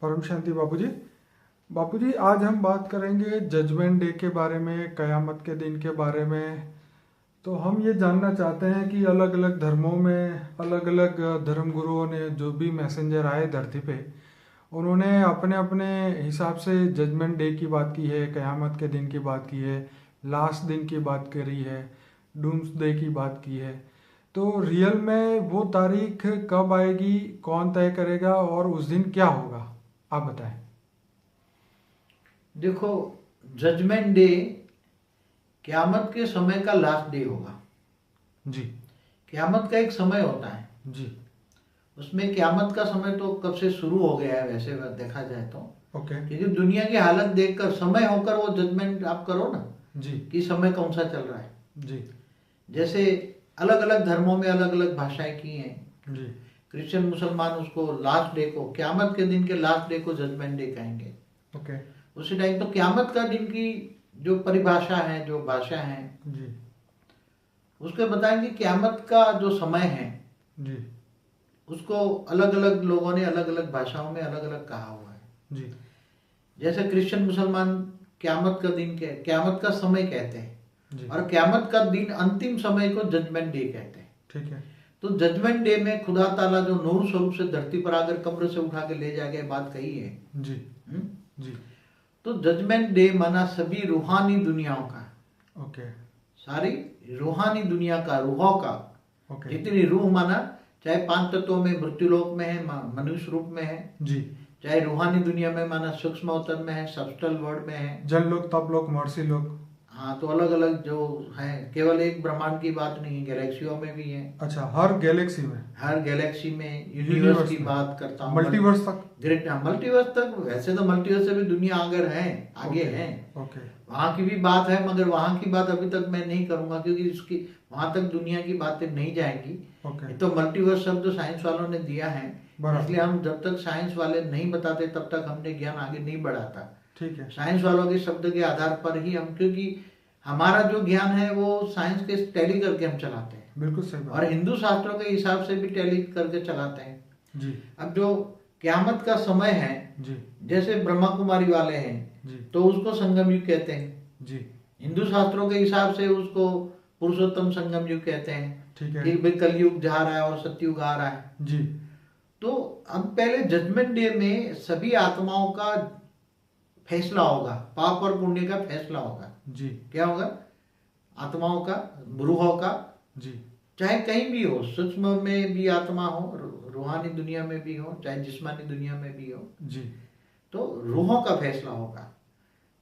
परम शांति बापूजी। बापूजी, आज हम बात करेंगे जजमेंट डे के बारे में, कयामत के दिन के बारे में। तो हम ये जानना चाहते हैं कि अलग अलग धर्मों में अलग अलग धर्म गुरुओं ने, जो भी मैसेंजर आए धरती पे, उन्होंने अपने अपने हिसाब से जजमेंट डे की बात की है, कयामत के दिन की बात की है, लास्ट दिन की बात करी है, डूम्स डे की बात की है। तो रियल में वो तारीख कब आएगी, कौन तय करेगा और उस दिन क्या होगा, आप बताएं। देखो, जजमेंट डे क़यामत के समय का लास्ट डे होगा। जी क़यामत का एक समय होता है, जी। उसमें क़यामत का समय तो कब से शुरू हो गया है वैसे देखा जाए तो। ओके। क्योंकि दुनिया की हालत देखकर समय होकर वो जजमेंट आप करो ना जी कि समय कौन सा चल रहा है। जी जैसे अलग अलग धर्मों में अलग अलग भाषाएं की हैं। जी। क्रिश्चियन मुसलमान उसको लास्ट डे को, क़यामत के दिन के लास्ट डे को जजमेंट डे कहेंगे। ओके। उसी टाइम तो क़यामत का दिन की जो परिभाषा है, जो भाषा है, जी उसके बताएंगे क़यामत का जो समय है जी उसको अलग अलग लोगों ने अलग अलग भाषाओं में अलग अलग कहा हुआ है। जी जैसे क्रिश्चियन मुसलमान क़यामत का दिन क़यामत का समय कहते हैं, जी। और क़यामत का दिन, अंतिम समय को जजमेंट डे कहते हैं। ठीक है। तो जजमेंट डे में खुदा ताला जो नूर स्वरूप से धरती पर आकर कब्र से उठा के ले जाके बात कही है। जी जी। तो जजमेंट डे माना सभी रूहानी दुनियाओं का, ओके। सारी रूहानी दुनिया का, रूहों का, ओके। जितनी रूह माना, चाहे 5 तत्वों में मृत्युलोक में है, मनुष्य रूप में है, जी। चाहे रूहानी दुनिया में माना सूक्ष्म अवतन में है, सबस्टल वर्ल्ड में है। जल लोक, तप लोक, महर्षि लोक। हाँ, तो अलग अलग जो है, केवल एक ब्रह्मांड की बात नहीं है, गैलेक्सियों में भी है। अच्छा, हर गैलेक्सी में, हर गैलेक्सी में, यूनिवर्स की बात करता हूँ, मल्टीवर्स तक। ग्रेट मल्टीवर्स तक। वैसे तो मल्टीवर्स से भी दुनिया आगे है। ओके। वहां की भी बात है, मगर वहां की बात अभी तक मैं नहीं करूंगा क्योंकि उसकी वहां तक दुनिया की बातें नहीं जाएंगी। ओके। तो मल्टीवर्स शब्द साइंस वालों ने दिया है, इसलिए हम जब तक साइंस वाले नहीं बताते तब तक हमने ज्ञान आगे नहीं बढ़ाता। ठीक है। साइंस वालों के शब्द के आधार पर ही हम, क्योंकि हमारा जो ज्ञान है वो साइंस के टैली करके हम चलाते हैं। बिल्कुल सही बात। और हिंदू शास्त्रों के हिसाब से भी टैली करके चलाते हैं जी। अब जो क़यामत का समय है जी, जैसे ब्रह्मा कुमारी वाले हैं जी, तो उसको संगम युग कहते हैं। जी। हिंदू शास्त्रों के हिसाब से उसको पुरुषोत्तम संगम युग कहते हैं। ठीक है। कि भाई कलयुग जा रहा है और सतयुग आ रहा है। जी। तो अब पहले जजमेंट डे में सभी आत्माओं का फैसला होगा, पाप और पुण्य का फैसला होगा। जी। क्या होगा? आत्माओं का, रूहों का, जी। चाहे कहीं भी हो, सूक्ष्म में भी आत्मा हो, रूहानी दुनिया में भी हो, चाहे जिस्मानी दुनिया में भी हो, जी। तो रूहों का फैसला होगा।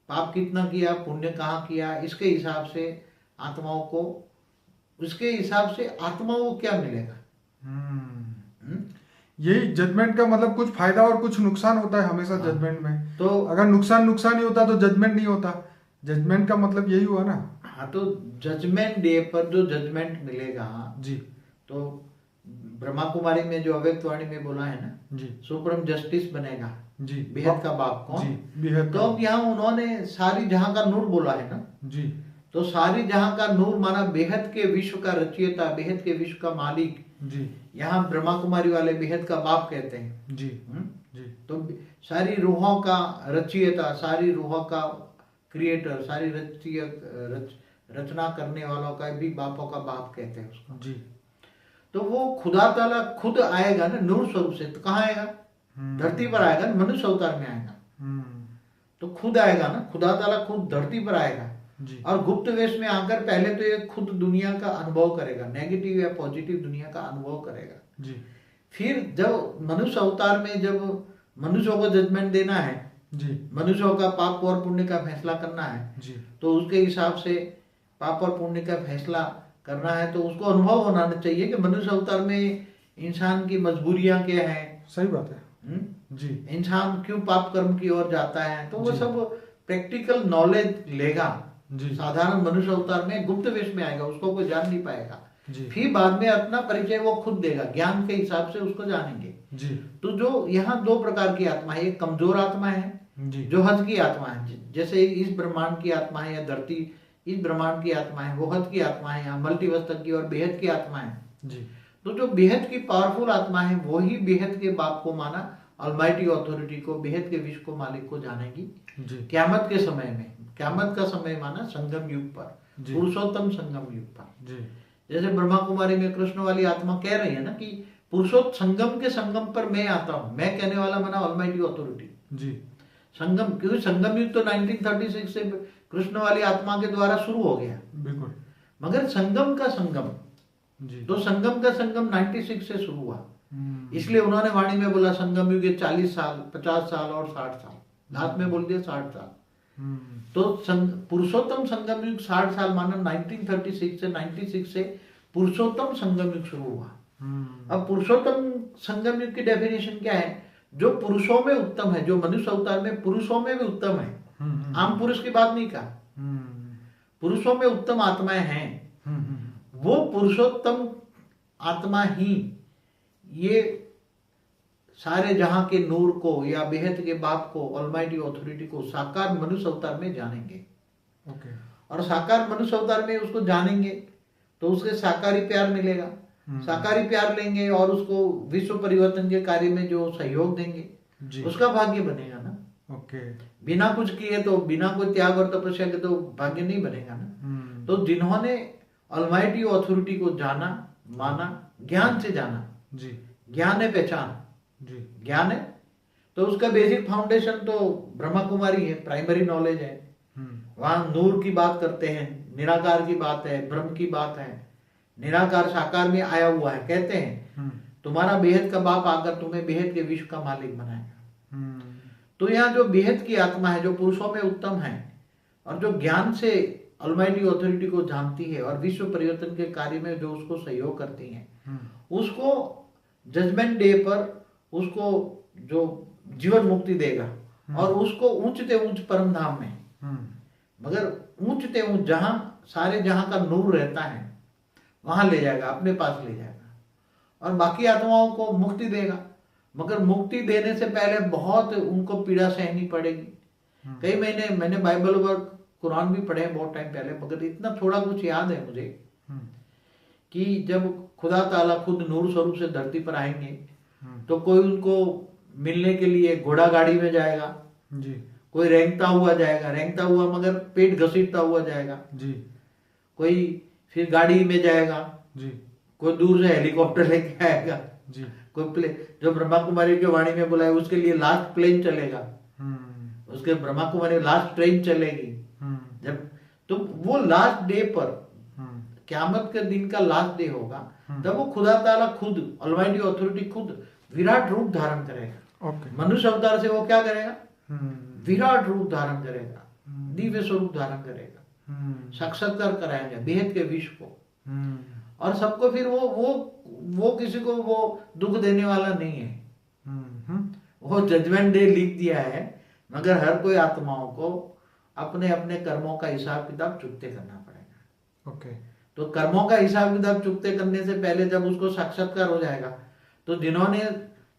पाप कितना किया, पुण्य कहाँ किया, इसके हिसाब से आत्माओं को, उसके हिसाब से आत्माओं को क्या मिलेगा। यही जजमेंट का मतलब, कुछ फायदा और कुछ नुकसान होता है हमेशा। हाँ। जजमेंट में तो अगर नुकसान ही होता तो जजमेंट नहीं होता। जजमेंट का मतलब यही हुआ ना। हाँ, तो जजमेंट डे पर जो जजमेंट मिलेगा जी। तो ब्रह्मा कुमारी में जो अव्यक्त वाणी में बोला है ना, जी। सुप्रम जस्टिस बनेगा। जी। बेहद का बाप कौन? जी, बेहद तो का। अब यहाँ उन्होंने सारी जहां का नूर बोला है ना। जी। तो सारी जहां का नूर माना बेहद के विश्व का रचयिता, बेहद के विश्व का मालिक। जी। यहाँ ब्रह्मा कुमारी वाले बेहद का बाप कहते हैं। जी। जी। तो सारी रूहों का रचयिता, सारी रूहों का क्रिएटर, सारी रचना करने वालों का भी बापों का बाप कहते हैं उसको। जी। तो वो खुदा ताला खुद आएगा ना नूर स्वरूप से। तो कहाँ आएगा? धरती पर आएगा ना, मनुष्य अवतार में आएगा। तो खुद आएगा ना, खुदा ताला खुद धरती पर आएगा। जी। और गुप्त वेश में आकर पहले तो ये खुद दुनिया का अनुभव करेगा, नेगेटिव या पॉजिटिव दुनिया का अनुभव करेगा। जी। फिर जब मनुष्य अवतार में, जब मनुष्यों को जजमेंट देना है, जी। मनुष्यों का पाप और पुण्य का फैसला करना है, जी। तो उसके हिसाब से पाप और पुण्य का फैसला करना है, तो उसको अनुभव होना चाहिए कि मनुष्य अवतार में इंसान की मजबूरियां क्या हैं। सही बात है। जी। इंसान क्यों पाप कर्म की ओर जाता है, तो वो जी। सब प्रैक्टिकल नॉलेज लेगा। जी। साधारण मनुष्य अवतार में गुप्त वेश में आएगा, उसको कोई जान नहीं पाएगा। जी। फिर बाद में अपना परिचय वो खुद देगा, ज्ञान के हिसाब से उसको जानेंगे। जी। तो जो यहाँ 2 प्रकार की आत्मा है, एक कमजोर आत्मा है जी। जो हद की आत्मा है, जैसे इस ब्रह्मांड की आत्मा है, या धरती इस ब्रह्मांड की आत्मा है, वो हद की आत्मा है, यहाँ मल्टीवर्स तक की और बेहद की आत्मा है। जी। तो जो बेहद की पावरफुल आत्मा है वो ही बेहद के बाप को माना ऑलमाइटी अथॉरिटी को, बेहद के विश्व को, मालिक को जानेगी जी क़यामत के समय में। क़यामत का समय माना संगम युग पर, जी पुरुषोत्तम संगम युग पर। जी जैसे ब्रह्मा कुमारी में कृष्ण वाली आत्मा कह रही है ना कि पुरुषोत्तम संगम के संगम पर मैं आता हूँ। मैं कहने वाला माना ऑलमाइटी अथॉरिटी जी संगम, क्योंकि संगम युग तो 1936 से कृष्ण वाली आत्मा के द्वारा शुरू हो गया, बिल्कुल मगर संगम का संगम, जी तो संगम का संगम 96 से शुरू हुआ। इसलिए उन्होंने वाणी में बोला संगम युग 40 साल, 50 साल और 60 साल, लास्ट में बोल दिया 60 साल। तो पुरुषोत्तम संगम युग 60 साल माना 1936 से 96 से पुरुषोत्तम संगम युग शुरू हुआ। अब पुरुषोत्तम संगम युग की डेफिनेशन क्या है? जो पुरुषों में उत्तम है, जो मनुष्य अवतार में पुरुषों में भी उत्तम है। आम पुरुष की बात नहीं कहा, पुरुषों में उत्तम आत्माएं हैं, वो पुरुषोत्तम आत्मा ही ये सारे जहां के नूर को या बेहद के बाप को, ऑलमाइटी अथॉरिटी को साकार मनुष्य अवतार में जानेंगे। ओके और साकार मनुष्य अवतार में उसको जानेंगे तो उसके साकारी प्यार मिलेगा, साकारी प्यार लेंगे और उसको विश्व परिवर्तन के कार्य में जो सहयोग देंगे जी उसका भाग्य बनेगा ना। ओके बिना कुछ किए तो, बिना कोई त्याग और तपस्या के तो भाग्य नहीं बनेगा ना। तो जिन्होंने ऑलमाइटी अथॉरिटी को जाना, माना, ज्ञान से जाना, जी ज्ञान है पहचान, जी ज्ञान है, तो उसका बेसिक फाउंडेशन तो ब्रह्मा कुमारी है, प्राइमरी नॉलेज है। वहां नूर की बात करते हैं, निराकार की बात है, ब्रह्म की बात है, निराकार साकार में आया हुआ है। कहते हैं तुम्हारा बेहद का बाप आकर तुम्हें बेहद के विश्व का मालिक बनाएगा। तो यहाँ जो बेहद की आत्मा है, जो पुरुषों में उत्तम है और जो ज्ञान से ऑलमाइटी अथॉरिटी को जानती है और विश्व परिवर्तन के कार्य में जो उसको सहयोग करती है, उसको जजमेंट डे पर उसको जो जीवन मुक्ति देगा और उसको ऊंचते ऊंच परम धाम में, मगर ऊंचते ऊंच जहां सारे जहां का नूर रहता है वहां ले जाएगा, अपने पास ले जाएगा और बाकी आत्माओं को मुक्ति देगा। मगर मुक्ति देने से पहले बहुत उनको पीड़ा सहनी पड़ेगी। कई महीने मैंने बाइबल और कुरान भी पढ़े बहुत टाइम पहले, मगर इतना थोड़ा कुछ याद है मुझे कि जब खुदा ताला खुद नूर स्वरूप से धरती पर आएंगे तो कोई उनको मिलने के लिए घोड़ा गाड़ी में जाएगा जी, कोई रेंगता हुआ जाएगा, रेंगता हुआ मगर पेट घसीटता हुआ जाएगा जी, कोई फिर गाड़ी में जाएगा जी, कोई दूर से हेलीकॉप्टर लेके आएगा जी, कोई प्लेन, जो ब्रह्मा कुमारी के वाणी में बोला है उसके लिए लास्ट प्लेन चलेगा, उसके ब्रह्मा कुमारी लास्ट ट्रेन चलेगी। जब तो वो लास्ट डे पर क़यामत के दिन का लास्ट डे होगा, तब वो खुदा ताला खुद, ऑलमाइटी अथॉरिटी खुद विराट रूप धारण करेगा। ओके मनुष्य अवतार से वो क्या करेगा? विराट रूप धारण करेगा, दिव्य स्वरूप धारण करेगा, साक्षात्कार कराएंगे बेहद के विश्व को और सबको। फिर वो किसी को वो दुख देने वाला नहीं है। वो जजमेंट डे लिख दिया है, मगर हर कोई आत्माओं को अपने अपने कर्मों का हिसाब किताब चुकते करना पड़ेगा। ओके तो कर्मों का हिसाब किताब चुकते करने से पहले जब उसको साक्षात्कार हो जाएगा, तो जिन्होंने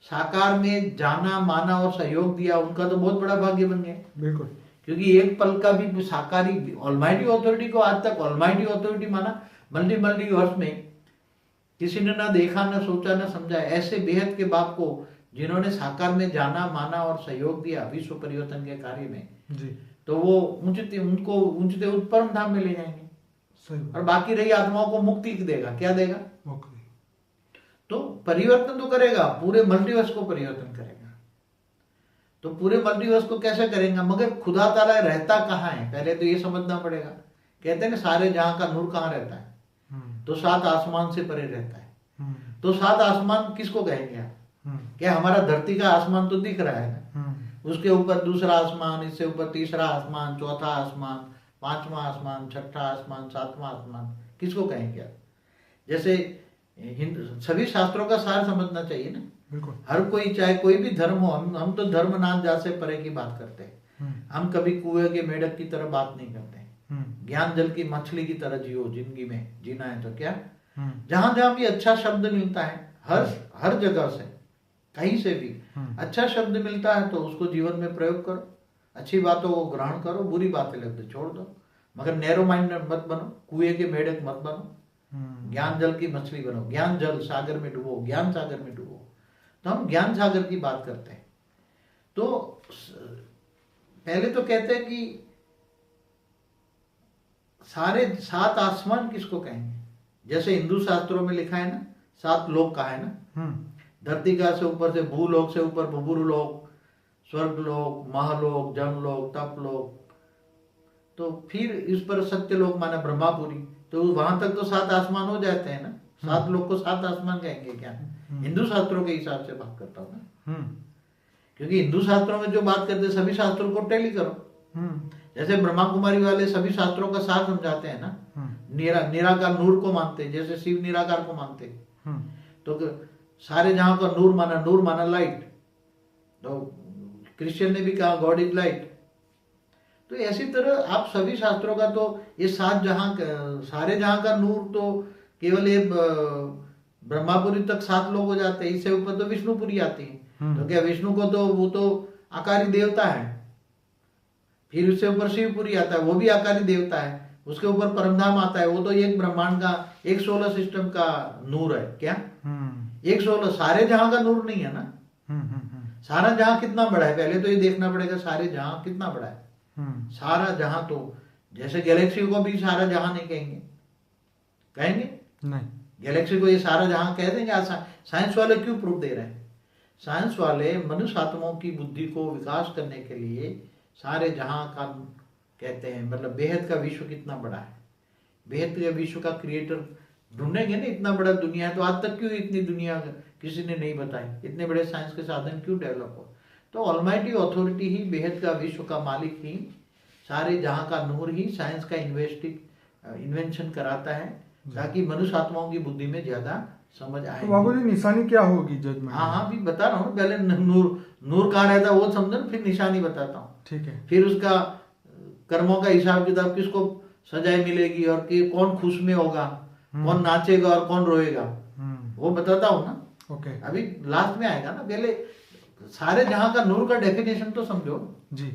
साकार में जाना, माना और सहयोग दिया, उनका तो बहुत बड़ा भाग्य बन गया। बिल्कुल, क्योंकि एक पल का भी साकारी ऑलमाइटी अथॉरिटी को आज तक ऑलमाइटी अथॉरिटी माना मल्टी वर्ष में किसी ने ना देखा, ना सोचा, ना समझा। ऐसे बेहद के बाप को जिन्होंने साकार में जाना, माना और सहयोग दिया विश्व परिवर्तन के कार्य में जी, तो वो ऊंचते उच्च परम धाम में ले जाएंगे सही। और बाकी रही आत्माओं को मुक्ति देगा। क्या देगा? ओके, तो परिवर्तन तो करेगा, पूरे मल्टीवर्स को परिवर्तन करेगा। तो पूरे मल्टीवर्स को कैसे करेगा? मगर खुदा ताला रहता कहाँ है, पहले तो ये समझना पड़ेगा। कहते हैं ना सारे जहां का नूर कहाँ रहता है, तो 7 आसमान से परे रहता है। तो 7 आसमान किसको कहेंगे आप? क्या हमारा धरती का आसमान तो दिख रहा है ना, उसके ऊपर दूसरा आसमान, इससे ऊपर तीसरा आसमान, चौथा आसमान, 5वां आसमान, 6ठा आसमान, 7वां आसमान, किसको कहेंगे आप? जैसे सभी शास्त्रों का सार समझना चाहिए ना। बिल्कुल, हर कोई, चाहे कोई भी धर्म हो, हम तो धर्म नाम जात से परे की बात करते हैं। हम कभी कुएं के मेढक की तरह बात नहीं करते। ज्ञान जल की मछली की तरह जियो, जिंदगी में जीना है तो क्या, जहां जहां भी अच्छा शब्द मिलता है, हर जगह से, कहीं से भी अच्छा शब्द मिलता है तो उसको जीवन में प्रयोग करो, अच्छी बातों को ग्रहण करो, बुरी बातें लगते छोड़ दो। मगर नैरो माइंडेड मत बनो, कुएं के मेढक मत बनो, ज्ञान जल की मछली बनो। ज्ञान जल सागर में डूबो, ज्ञान सागर में डूबो। तो हम ज्ञान सागर की बात करते हैं। तो पहले तो कहते हैं कि सारे 7 आसमान किसको कहेंगे, जैसे हिंदू शास्त्रों में लिखा है ना 7 लोक कहा है ना, धरती का से ऊपर से भूलोक से ऊपर भूभुर लोक, स्वर्ग लोक, महलोक, जनलोक, तपलोक, तो फिर इस पर सत्यलोक माना ब्रह्मापुरी, तो वहां तक तो 7 आसमान हो जाते हैं ना। 7 लोक को 7 आसमान कहेंगे क्या, हिंदू शास्त्रों के हिसाब से बात करता हूँ ना, क्योंकि हिंदू शास्त्रों में जो बात करते हैं सभी शास्त्रों को टैली करो। जैसे ब्रह्मा कुमारी वाले सभी शास्त्रों का सार समझाते हैं ना, निराकार नूर को मानते हैं, जैसे शिव निराकार को मानते हैं, तो सारे जहां का नूर माना लाइट, तो क्रिश्चियन ने भी कहा गॉड इज लाइट। तो ऐसी तरह आप सभी शास्त्रों का तो ये 7 जहां सारे जहां का नूर तो केवल ये ब्रह्मापुरी तक 7 लोग हो जाते हैं, इससे ऊपर तो विष्णुपुरी आती है। तो क्या विष्णु को तो वो तो आकारी देवता है, फिर उससे ऊपर शिवपुरी आता है, वो भी आकारी देवता है, उसके ऊपर परमधाम आता है, वो तो एक ब्रह्मांड का एक सोलर सिस्टम का नूर है। क्या एक सोलर सारे जहां का नूर नहीं है ना, सारा जहां कितना बड़ा है पहले तो ये देखना पड़ेगा, सारे जहां कितना बड़ा है। सारा जहां तो जैसे गैलेक्सी को भी सारा जहां नहीं कहेंगे नहीं, गैलेक्सी को ये सारा जहां कह देंगे। आज साइंस वाले क्यों प्रूफ दे रहे हैं, साइंस वाले मनुष्य आत्माओं की बुद्धि को विकास करने के लिए सारे जहां का कहते हैं, मतलब बेहद का विश्व कितना बड़ा है, बेहद के विश्व का क्रिएटर ढूंढेंगे ना, इतना बड़ा दुनिया है, तो आज तक क्यों इतनी दुनिया किसी ने नहीं बताई, इतने बड़े साइंस के साधन क्यों डेवलप हो। तो ऑलमाइटी अथॉरिटी ही बेहद का विश्व का मालिक ही, सारे जहां का नूर ही साइंस का इन्वेंशन कराता है, ताकि मनुष्य आत्माओं की बुद्धि में ज्यादा समझ आए। तो बाबू जी निशानी क्या होगी जजमेंट? हाँ भी बता रहा हूँ, पहले नूर कहाँ रहता है वो समझो, फिर निशानी बताता हूँ। ठीक है। फिर उसका कर्मों का हिसाब किताब, किसको सजाए मिलेगी और कि कौन खुश में होगा, कौन नाचेगा और कौन रोएगा, वो बताता हूँ ना। ओके। अभी लास्ट में आएगा ना, पहले सारे जहां का नूर का डेफिनेशन तो समझो जी।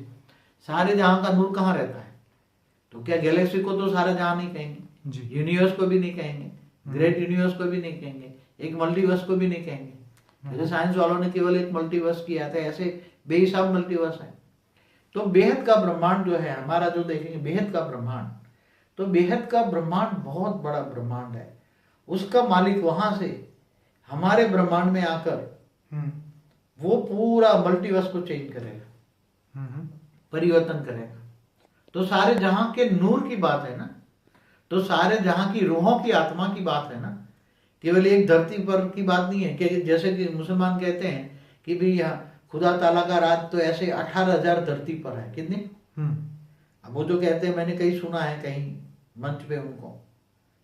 सारे जहां का नूर कहाँ रहता है, तो क्या गैलेक्सी को तो सारा जहां नहीं कहेंगे जी, यूनिवर्स को भी नहीं कहेंगे, ग्रेट यूनिवर्स को भी नहीं कहेंगे, एक मल्टीवर्स को भी नहीं कहेंगे। जैसे साइंस वालों ने केवल एक मल्टीवर्स किया था, ऐसे बेहिसाब मल्टीवर्स है। तो बेहद का ब्रह्मांड जो है हमारा, जो देखेंगे बेहद का ब्रह्मांड, तो बेहद का ब्रह्मांड बहुत बड़ा ब्रह्मांड है, उसका मालिक वहां से हमारे ब्रह्मांड में आकर वो पूरा मल्टीवर्स को चेंज करेगा, परिवर्तन करेगा। तो सारे जहां के नूर की बात है ना, तो सारे जहां की रूहों की आत्मा की बात है ना, केवल एक धरती पर की बात नहीं है। कि जैसे कि मुसलमान कहते हैं कि भी यहाँ खुदा ताला का राज तो ऐसे 18,000 धरती पर है, कितनी। अब वो जो कहते हैं, मैंने कहीं सुना है, कहीं मंच पे उनको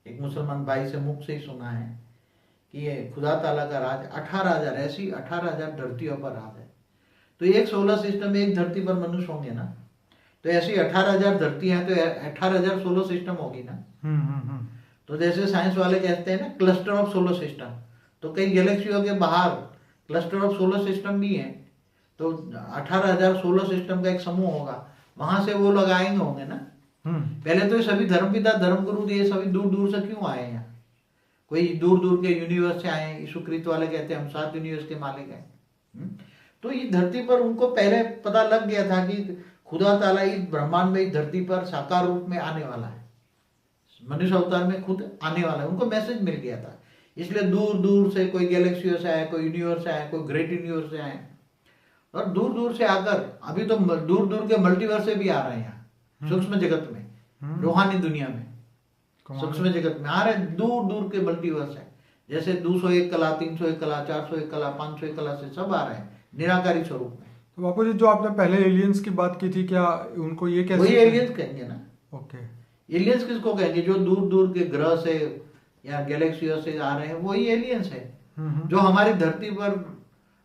एक मुसलमान भाई से मुख से ही सुना है कि ये खुदा ताला का राज 18,000, ऐसी 18,000 धरतियों पर राज है। तो एक सोलर सिस्टम में एक धरती पर मनुष्य होंगे ना, तो ऐसी 18,000 धरती हैं, तो 18,000 सोलर सिस्टम होगी ना। तो जैसे साइंस वाले कहते हैं ना क्लस्टर ऑफ सोलर सिस्टम, तो कई गैलेक्सियों के बाहर क्लस्टर ऑफ सोलर सिस्टम भी है, तो 18,000 सोलर सिस्टम का एक समूह होगा, वहां से वो लगाएंगे होंगे ना। पहले तो ये सभी धर्मपिता धर्मगुरु ये सभी दूर दूर से क्यों आए हैं, कोई दूर दूर के यूनिवर्स से आए। यीशुक्रिस्त वाले कहते हैं हम 7 यूनिवर्स के मालिक हैं। तो ये धरती पर उनको पहले पता लग गया था कि खुदा ताला इस ब्रह्मांड में इस धरती पर साकार रूप में आने वाला है, मनुष्य अवतार में खुद आने वाला है, उनको मैसेज मिल गया था। इसलिए दूर दूर से कोई गैलेक्सियों से आए, कोई यूनिवर्स से आए, कोई ग्रेट यूनिवर्स से आए, और दूर दूर से आकर अभी तो दूर दूर के मल्टीवर्स से भी आ रहे हैं, सूक्ष्म जगत में, रूहानी दुनिया में, सूक्ष्म जगत में आ रहे हैं, दूर दूर के मल्टीवर्स है। जैसे 201 कला, 301 कला, 401 कला, 501 कला से सब आ रहे हैं निराकारी स्वरूप में। तो बापू जी जो आपने पहले एलियंस की बात की थी, क्या उनको ये कैसे? वही एलियंस कहेंगे ना। ओके। एलियंस किसको कहेंगे? जो दूर दूर के ग्रह से या गैलेक्सियों से आ रहे हैं, वही एलियंस है। जो हमारी धरती पर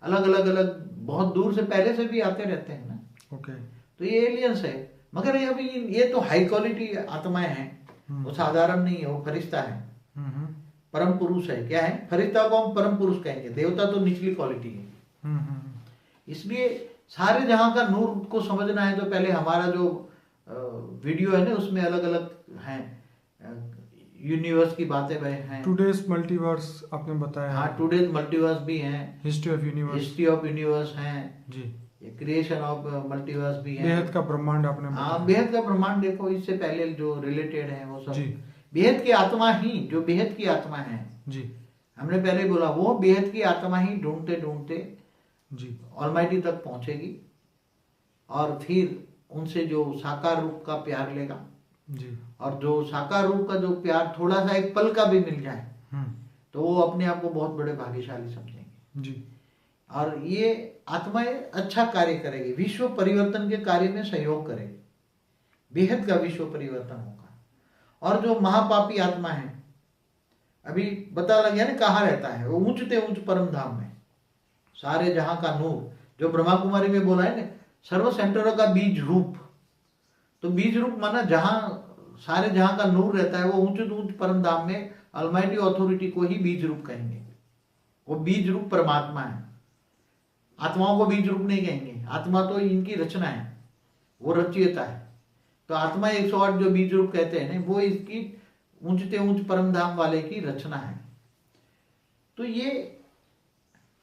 अलग अलग अलग बहुत दूर से पहले से भी आते रहते हैं ना। ओके। तो ये एलियंस है, मगर ये अभी ये तो हाई क्वालिटी आत्माएं हैं, वो साधारण नहीं है, वो फरिश्ता है, परम पुरुष है। क्या है? फरिश्ता को हम परम पुरुष कहेंगे, देवता तो निचली क्वालिटी है। इसलिए सारे जहां का नूर को समझना है तो पहले हमारा जो वीडियो है ना उसमें अलग अलग हैं, यूनिवर्स की बातें हैं। टुडेज मल्टीवर्स आपने बताया। हाँ, टुडेज मल्टीवर्स भी हैं, history of universe, history of universe हैं जी। ये क्रिएशन ऑफ मल्टीवर्स भी है। बेहद का ब्रह्मांड आपने हाँ, बताया। बेहद का ब्रह्मांड देखो, इससे पहले जो रिलेटेड है वो सब जी बेहद की आत्मा ही, जो बेहद की आत्मा है, जी हमने पहले बोला, वो बेहद की आत्मा ही ढूंढते ढूंढते जी ऑलमाइटी तक पहुंचेगी और फिर उनसे जो साकार रूप का प्यार लेगा, जी और जो साकार रूप का जो प्यार थोड़ा सा एक पल का भी मिल जाए तो वो अपने आप को बहुत बड़े भाग्यशाली समझेंगे जी और ये आत्माएं अच्छा कार्य करेगी, विश्व परिवर्तन के कार्य में सहयोग करेगी, बेहद का विश्व परिवर्तन होगा। और जो महापापी आत्मा है, अभी पता लग गया ना कहाँ रहता है, वो ऊंचते ऊंच परम धाम में, सारे जहां का नूर, जो ब्रह्मा कुमारी में बोला है ना, सर्व सेंटरों का बीज रूप। तो बीज रूप माना जहां सारे जहां का नूर रहता है, वो ऊंच ऊंच परम धाम में अलमाइटी अथॉरिटी को ही बीज रूप कहेंगे। वो बीज रूप परमात्मा है, आत्माओं को बीज रूप नहीं कहेंगे, आत्मा तो इनकी रचना है, वो रचयिता है। तो आत्मा 108 जो बीज रूप कहते हैं ना, वो इसकी ऊंचते ऊंच परम धाम वाले की रचना है। तो ये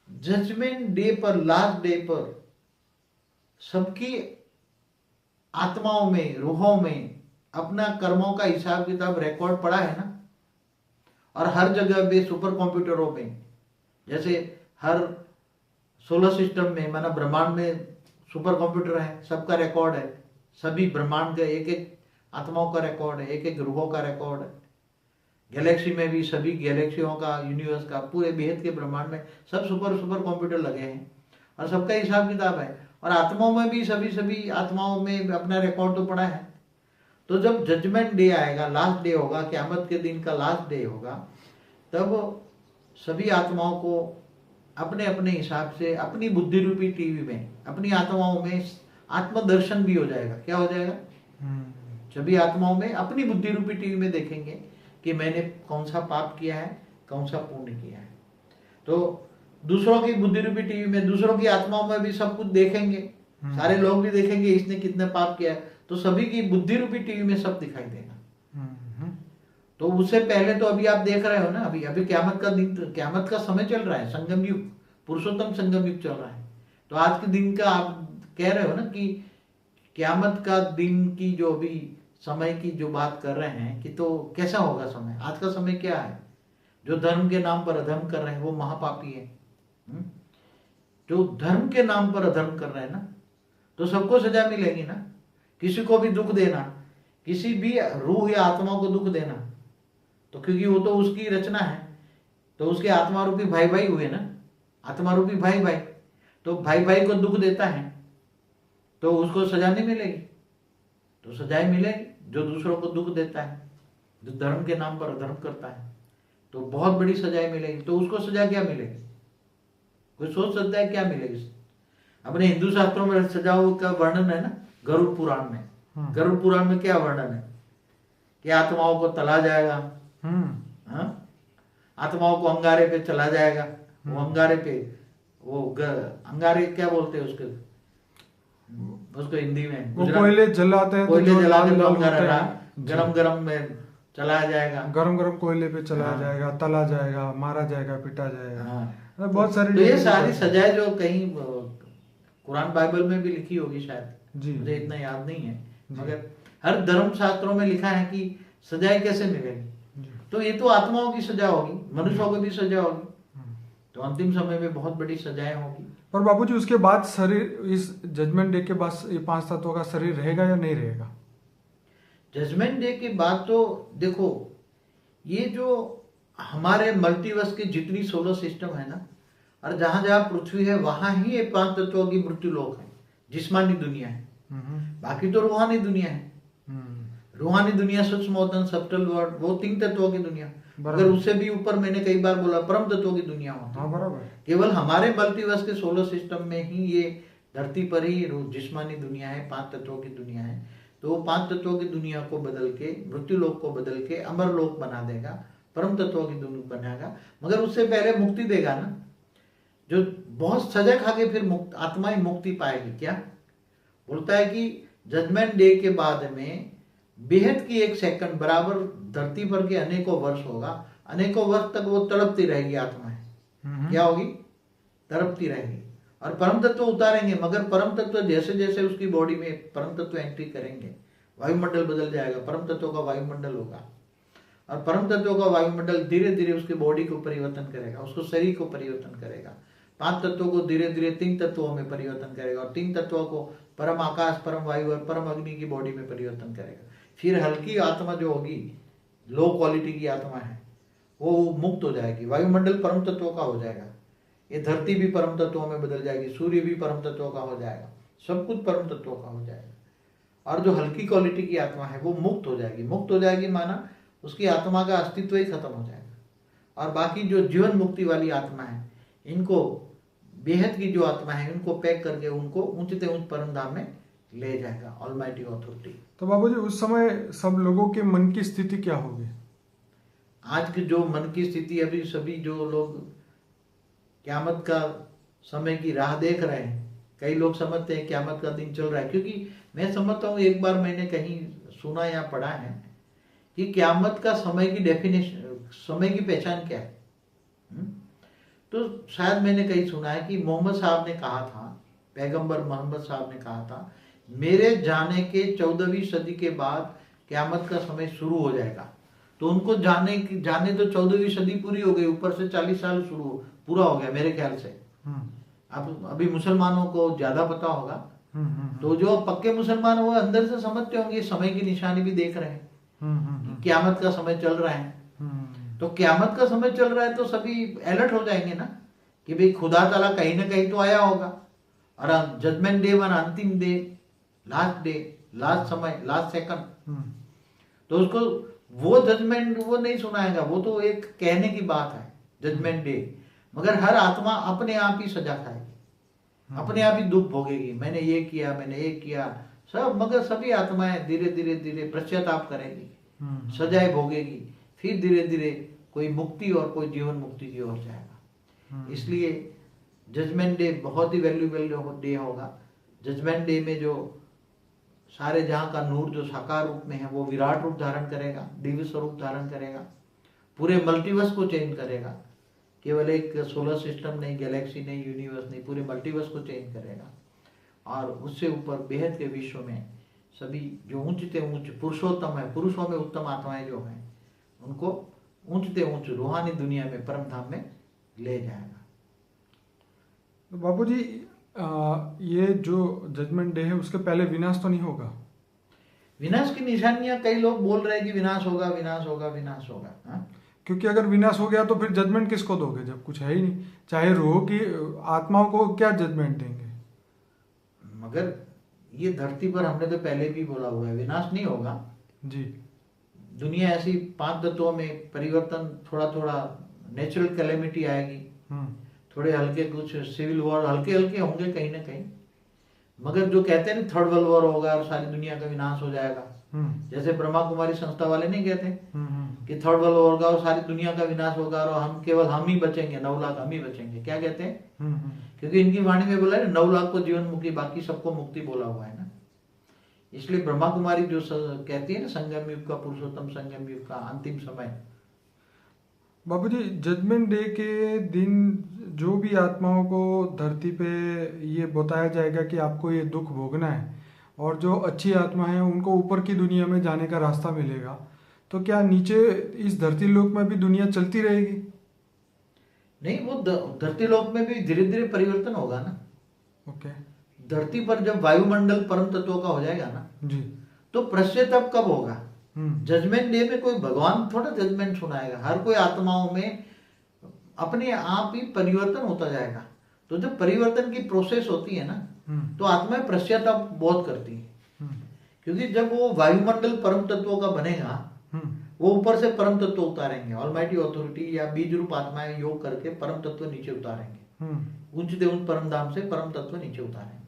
जजमेंट डे पर, लास्ट डे पर सबकी आत्माओं में, रूहों में अपना कर्मों का हिसाब किताब रिकॉर्ड पड़ा है ना। और हर जगह पे सुपर कंप्यूटरों में, जैसे हर सोलर सिस्टम में, माना ब्रह्मांड में सुपर कंप्यूटर है, सबका रिकॉर्ड है, सभी ब्रह्मांड का एक एक आत्माओं का रिकॉर्ड है, एक एक ग्रहों का रिकॉर्ड है। गैलेक्सी में भी सभी गैलेक्सियों का, यूनिवर्स का, पूरे बेहद के ब्रह्मांड में सब सुपर सुपर कंप्यूटर लगे हैं और सबका हिसाब किताब है। और आत्माओं में भी सभी आत्माओं में अपना रिकॉर्ड तो पड़ा है। तो जब जजमेंट डे आएगा, लास्ट डे होगा, क़यामत के दिन का लास्ट डे होगा, तब सभी आत्माओं को अपने अपने हिसाब से अपनी बुद्धि रूपी टीवी में, अपनी आत्माओं में आत्मदर्शन भी हो जाएगा। क्या हो जाएगा? सभी आत्माओं में अपनी बुद्धि रूपी टीवी में देखेंगे कि मैंने कौन सा पाप किया है, कौन सा पुण्य किया है। तो दूसरों की बुद्धि रूपी टीवी में, दूसरों की आत्माओं में भी सब कुछ देखेंगे, सारे लोग भी देखेंगे इसने कितने पाप किया है, तो सभी की बुद्धि रूपी टीवी में सब दिखाई देगा। तो उससे पहले तो अभी आप देख रहे हो ना, अभी क़यामत का दिन, क़यामत का समय चल रहा है, संगम युग, पुरुषोत्तम संगम युग चल रहा है। तो आज के दिन का आप कह रहे हो ना कि क़यामत का दिन की जो अभी समय की जो बात कर रहे हैं कि तो कैसा होगा समय, आज का समय क्या है? जो धर्म के नाम पर अधर्म कर रहे हैं वो महापापी है। जो धर्म के नाम पर अधर्म कर रहे हैं ना, तो सबको सजा मिलेगी ना। किसी को भी दुख देना, किसी भी रूह या आत्मा को दुख देना, तो क्योंकि वो तो उसकी रचना है, तो उसके आत्मा रूपी भाई भाई हुए ना, आत्मा रूपी भाई भाई, तो भाई भाई को दुख देता है तो उसको सजा नहीं मिलेगी? तो सजाएं मिलेगी। जो दूसरों को दुख देता है, जो धर्म के नाम पर अधर्म करता है, तो बहुत बड़ी सजाएं मिलेगी। तो उसको सजा क्या मिलेगी? कोई सोच सकता है क्या मिलेगी? अपने हिंदू शास्त्रों में सजाओं का वर्णन है ना, गरुड़ पुराण में। गरुड़ पुराण में क्या वर्णन है कि आत्माओं को तला जाएगा, आत्माओं को अंगारे पे चला जाएगा। वो अंगारे पे, वो अंगारे क्या बोलते हैं उसको हिंदी में, वो कोयले जलाते हैं, कोयले जलाते तो अंगारा गरम गरम में चलाया जाएगा, गरम गरम कोयले पे चलाया जाएगा, तला जाएगा, मारा जाएगा, पिटा जाएगा। बहुत सारी, तो ये सारी सजाएं जो कहीं कुरान बाइबल में भी लिखी होगी शायद, मुझे इतना याद नहीं है, मगर हर धर्म शास्त्रों में लिखा है कि सजाएं कैसे मिलेगी। तो ये तो आत्माओं की सजा होगी, मनुष्यों को भी सजा होगी, तो अंतिम समय में बहुत बड़ी सजाएं होगी। पर बाबूजी उसके बाद शरीर, इस जजमेंट डे के बाद ये 5 तत्वों का शरीर रहेगा या नहीं रहेगा? जजमेंट डे के बाद तो देखो, ये जो हमारे मल्टीवर्स के जितनी सोलर सिस्टम है ना, और जहां जहां पृथ्वी है वहां ही ये 5 तत्वों की मृत्यु लोक है, जिस्मानी दुनिया है। बाकी तो रूहानी दुनिया है। रूहानी दुनिया, सूक्ष्म सब्टल वर्ल्ड, वो 3 तत्वों की दुनिया। अगर उससे भी ऊपर मैंने कई बार बोला परम तत्वों की दुनिया होती है। बराबर। केवल हमारे मल्टीवर्स के सोलर सिस्टम में ही ये धरती पर ही जिस्मानी दुनिया है, 5 तत्वों की दुनिया है। तो वो 5 तत्वों की दुनिया को बदल के, मृत्यु लोक को बदल के अमर लोक बना देगा, परम तत्वों की दुनिया बनाएगा। मगर उससे पहले मुक्ति देगा ना, जो बहुत सजा खा के फिर आत्माएं मुक्ति पाएगी। क्या बोलता है कि जजमेंट डे के बाद में बेहद की 1 सेकंड बराबर धरती पर के अनेकों वर्ष होगा। अनेकों वर्ष तक वो तड़पती रहेगी आत्माएं। क्या होगी? तड़पती रहेगी। और परम तत्व उतारेंगे, मगर परम तत्व जैसे जैसे उसकी बॉडी में परम तत्व एंट्री करेंगे, वायुमंडल बदल जाएगा, परम तत्व का वायुमंडल होगा। और परम तत्व का वायुमंडल धीरे धीरे उसके बॉडी को परिवर्तन करेगा, उसको शरीर को परिवर्तन करेगा। 5 तत्वों को धीरे धीरे 3 तत्वों में परिवर्तन करेगा, और 3 तत्वों को परम आकाश, परम वायु और परम अग्नि की बॉडी में परिवर्तन करेगा। फिर हल्की आत्मा जो होगी, लो क्वालिटी की आत्मा है, वो मुक्त हो जाएगी। वायुमंडल परम तत्वों का हो जाएगा, ये धरती भी परम तत्वों में बदल जाएगी, सूर्य भी परम तत्वों का हो जाएगा, सब कुछ परम तत्वों का हो जाएगा। और जो हल्की क्वालिटी की आत्मा है वो मुक्त हो जाएगी। मुक्त हो जाएगी माना उसकी आत्मा का अस्तित्व ही खत्म हो जाएगा। और बाकी जो जीवन मुक्ति वाली आत्मा है, इनको बेहद की जो आत्मा है, इनको पैक करके उनको ऊंचते ऊंच परम धाम में ले जाएगा ऑलमाइटी अथॉरिटी। तो बाबूजी उस समय सब लोगों के मन की स्थिति क्या होगी? आज की जो मन की स्थिति, अभी सभी जो लोग क़यामत का समय की राह देख रहे हैं, कई लोग समझते हैं क़यामत का दिन चल रहा है, क्योंकि मैं समझता हूँ, एक बार मैंने कहीं सुना या पढ़ा है कि क़यामत का समय की डेफिनेशन, समय की पहचान क्या है। तो शायद मैंने कहीं सुना है कि मोहम्मद साहब ने कहा था, पैगंबर मोहम्मद साहब ने कहा था, मेरे जाने के 14वीं सदी के बाद क़यामत का समय शुरू हो जाएगा। तो उनको जाने तो 14वीं सदी पूरी हो गई, ऊपर से 40 साल पूरा हो गया मेरे ख्याल से। अब अभी मुसलमानों को ज्यादा पता होगा, तो जो पक्के मुसलमान वो अंदर से समझते होंगे, समय की निशानी भी देख रहे हैं, क़यामत का समय चल रहा है। तो क़यामत का समय चल रहा है तो सभी अलर्ट हो जाएंगे ना कि भाई खुदा ताला कहीं ना कहीं तो आया होगा। और जजमेंट डे वन, अंतिम डे, लास्ट डे, लास्ट समय, लास्ट सेकंड, तो उसको वो जजमेंट वो नहीं सुनाएगा, वो तो एक कहने की बात है जजमेंट डे। मगर हर आत्मा अपने आप ही सजा खाएगी, अपने आप ही दुख भोगेगी, मैंने ये किया, मैंने ये किया सब। मगर सभी आत्माएं धीरे धीरे धीरे पश्चाताप करेगी, सजाएं भोगेगी, फिर धीरे धीरे कोई मुक्ति और कोई जीवन मुक्ति की ओर जाएगा। इसलिए जजमेंट डे बहुत ही वैल्यूएबल डे होगा। जजमेंट डे में जो सारे जहां का नूर जो साकार रूप में है, वो विराट रूप धारण करेगा, दिव्य स्वरूप धारण करेगा, पूरे मल्टीवर्स को चेंज करेगा। केवल एक सोलर सिस्टम नहीं, गैलेक्सी नहीं, यूनिवर्स नहीं, पूरे मल्टीवर्स को चेंज करेगा। और उससे ऊपर बेहद के विश्व में सभी जो ऊंचते ऊंच पुरुषोत्तम है, पुरुषों में उत्तम आत्माएं जो हैं, उनको ऊंचते ऊंच रूहानी दुनिया में, परम धाम में ले जाएगा। तो बाबूजी ये जो जजमेंट डे है उसके पहले विनाश तो नहीं होगा? विनाश की निशानियां कई लोग बोल रहे हैं कि विनाश होगा, विनाश होगा, विनाश होगा। हाँ? क्योंकि अगर विनाश हो गया तो फिर जजमेंट किसको दोगे जब कुछ है ही नहीं? चाहे रूह की आत्माओं को क्या जजमेंट देंगे? मगर ये धरती पर हमने तो पहले भी बोला हुआ है, विनाश नहीं होगा जी। दुनिया ऐसी 5 तत्वों में परिवर्तन, थोड़ा थोड़ा नेचुरल कैलेमिटी आएगी, थोड़े हल्के कुछ सिविल वॉर हल्के हल्के होंगे कहीं ना कहीं। मगर जो कहते हैं ना 3rd वर्ल्ड वॉर होगा और सारी दुनिया का विनाश हो जाएगा, जैसे ब्रह्मा कुमारी संस्था वाले नहीं कहते कि 3rd वर्ल्ड वॉर होगा और सारी दुनिया का विनाश होगा और केवल हम ही बचेंगे, 9 लाख हम ही बचेंगे। क्या कहते हैं? क्योंकि इनकी वाणी में बोला है 9 लाख को जीवन मुक्ति, बाकी सबको मुक्ति बोला हुआ है ना। इसलिए ब्रह्मा कुमारी जो कहती है ना, संगम युग का, पुरुषोत्तम संगम युग का अंतिम समय। बाबूजी जजमेंट डे के दिन जो भी आत्माओं को धरती पे ये बताया जाएगा कि आपको ये दुख भोगना है, और जो अच्छी आत्मा है उनको ऊपर की दुनिया में जाने का रास्ता मिलेगा, तो क्या नीचे इस धरती लोक में भी दुनिया चलती रहेगी? नहीं, वो धरती लोक में भी धीरे धीरे परिवर्तन होगा ना। ओके। धरती पर जब वायुमंडल परम तत्वों का हो जाएगा ना जी, तो पश्चाताप कब होगा? जजमेंट डे में कोई भगवान थोड़ा जजमेंट सुनाएगा, हर कोई आत्माओं में अपने आप ही परिवर्तन होता जाएगा। तो जब परिवर्तन की प्रोसेस होती है ना, तो आत्माएं पश्चाताप बहुत करती है, क्योंकि जब वो वायुमंडल परम तत्वों का बनेगा, वो ऊपर से परम तत्व उतारेंगे, ऑलमाइटी अथॉरिटी या बीज रूप आत्माएं योग करके परम तत्व नीचे उतारेंगे, ऊंचते ऊंच परम धाम से परम तत्व नीचे उतारेंगे।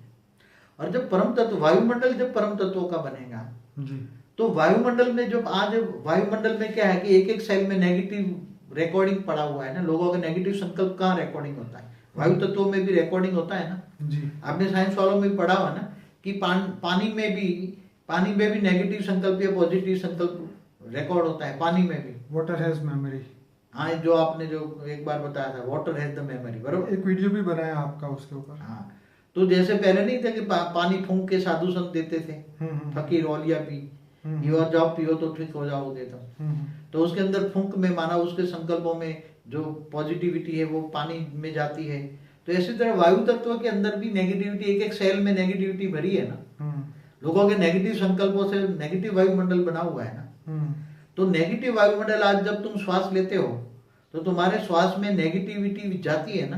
और जब परम तत्व वायुमंडल जब परम तत्वों का बनेगा जी, तो वायुमंडल में जब आज वायुमंडल में क्या है कि एक एक सेल में नेगेटिव रिकॉर्डिंग पड़ा हुआ है ना, लोगों का नेगेटिव संकल्प कहाँ रिकॉर्डिंग होता है? वायु तत्वों में भी रिकॉर्डिंग होता है ना जी। आपने साइंस वालों में पढ़ा हुआ ना कि पानी में भी नेगेटिव संकल्प या पॉजिटिव संकल्प रिकॉर्ड होता है, पानी में भी। Water has memory. हाँ, जो आपने जो एक बार बताया था, वाटर हैज द मेमोरी, बरोबर। एक वीडियो भी बनाया आपका उसके ऊपर। हाँ, तो जैसे पहले नहीं था कि पानी फूंक के साधु संत देते थे, हम्म। फकीर औलिया पी, ये और जाओ पियो तो ठीक हो जाओगे तुम। तो उसके अंदर फूंक में माना उसके संकल्पों में जो पॉजिटिविटी है वो पानी में जाती है। तो इसी तरह वायु तत्व के अंदर भी नेगेटिविटी, एक एक सेल में नेगेटिविटी भरी है ना। लोगों के नेगेटिव संकल्पों से नेगेटिव वायुमंडल बना हुआ है ना। तो नेगेटिव वायुमंडल आज जब तुम श्वास लेते हो तो तुम्हारे श्वास में नेगेटिविटी जाती है ना,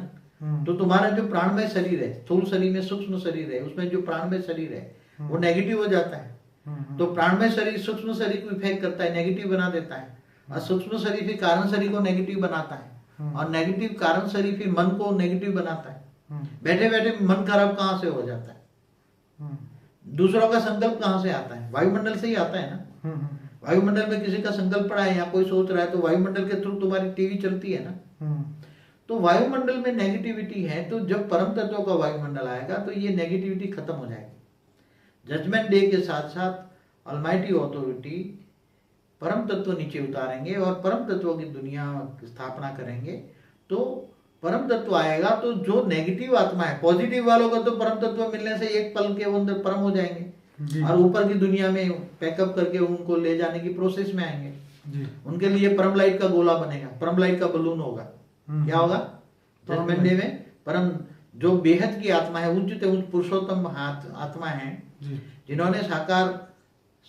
तो तुम्हारा जो प्राणमय शरीर है, स्थूल शरीर में सूक्ष्म शरीर है, उसमें जो प्राणमय शरीर है वो नेगेटिव हो जाता है। तो प्राणमय शरीर सूक्ष्म शरीर को इफेक्ट करता है, नेगेटिव बना देता है, और सूक्ष्म शरीर फिर कारण शरीर को नेगेटिव बनाता है, और नेगेटिव कारण शरीर फिर मन को नेगेटिव बनाता है। बैठे बैठे मन खराब कहाँ से हो जाता है? दूसरों का संकल्प कहाँ से आता है? वायुमंडल से ही आता है ना। वायुमंडल में किसी का संकल्प पड़ा है या कोई सोच रहा है तो वायुमंडल के थ्रू तुम्हारी टीवी चलती है ना। तो वायुमंडल में नेगेटिविटी है, तो जब परम तत्वों का वायुमंडल आएगा तो ये नेगेटिविटी खत्म हो जाएगी। जजमेंट डे के साथ साथ ऑलमाइटी ऑथोरिटी परम तत्व नीचे उतारेंगे और परम तत्वों की दुनिया की स्थापना करेंगे। तो परम तत्व आएगा तो जो नेगेटिव आत्मा है, पॉजिटिव वालों को तो परम तत्व मिलने से एक पल के अंदर परम हो जाएंगे और ऊपर की दुनिया में पैकअप करके उनको ले जाने की प्रोसेस में आएंगे। उनके लिए परम लाइट का गोला बनेगा, परम लाइट का बलून होगा। क्या होगा? जजमेंट डे में परम जो बेहद की आत्मा है, उच्च उच्च पुरुषोत्तम आत्मा है, जिन्होंने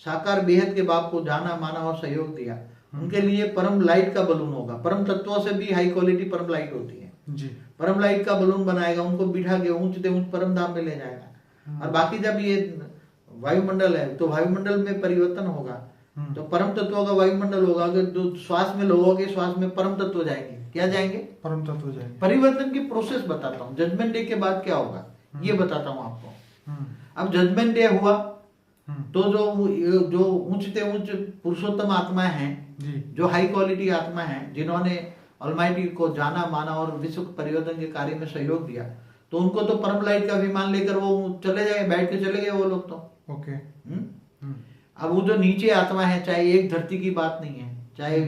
साकार बेहद के बाप को जाना माना और सहयोग दिया, उनके लिए परम लाइट का बलून होगा। परम तत्वों से भी हाई क्वालिटी परम लाइट होती है जी। परम लाइट का बलून बनाएगा, उनको बिठा के ऊंच परम धाम में ले जाएगा। और बाकी जब ये वायुमंडल है तो वायुमंडल में परिवर्तन होगा, तो परम तत्वों का वायुमंडल होगा। अगर जो श्वास में लोगों श्वास में परम तत्व जाएंगे, क्या जाएंगे? परम तत्व जाएंगे। परिवर्तन की प्रोसेस बताता हूँ, जजमेंट डे के बाद क्या होगा ये बताता हूँ आपको। अब जजमेंट डे हुआ तो जो उच्च पुरुषोत्तम आत्मा है, जो हाई क्वालिटी आत्मा है, जिन्होंने ऑलमाइटी को जाना माना और विश्व परिवर्तन के कार्य में सहयोग दिया, तो उनको तो परम लाइट का विमान लेकर वो चले जाए, बैठ के चले गए वो लोग तो। ओके। अब वो जो नीचे आत्मा है, चाहे एक धरती की बात नहीं है, चाहे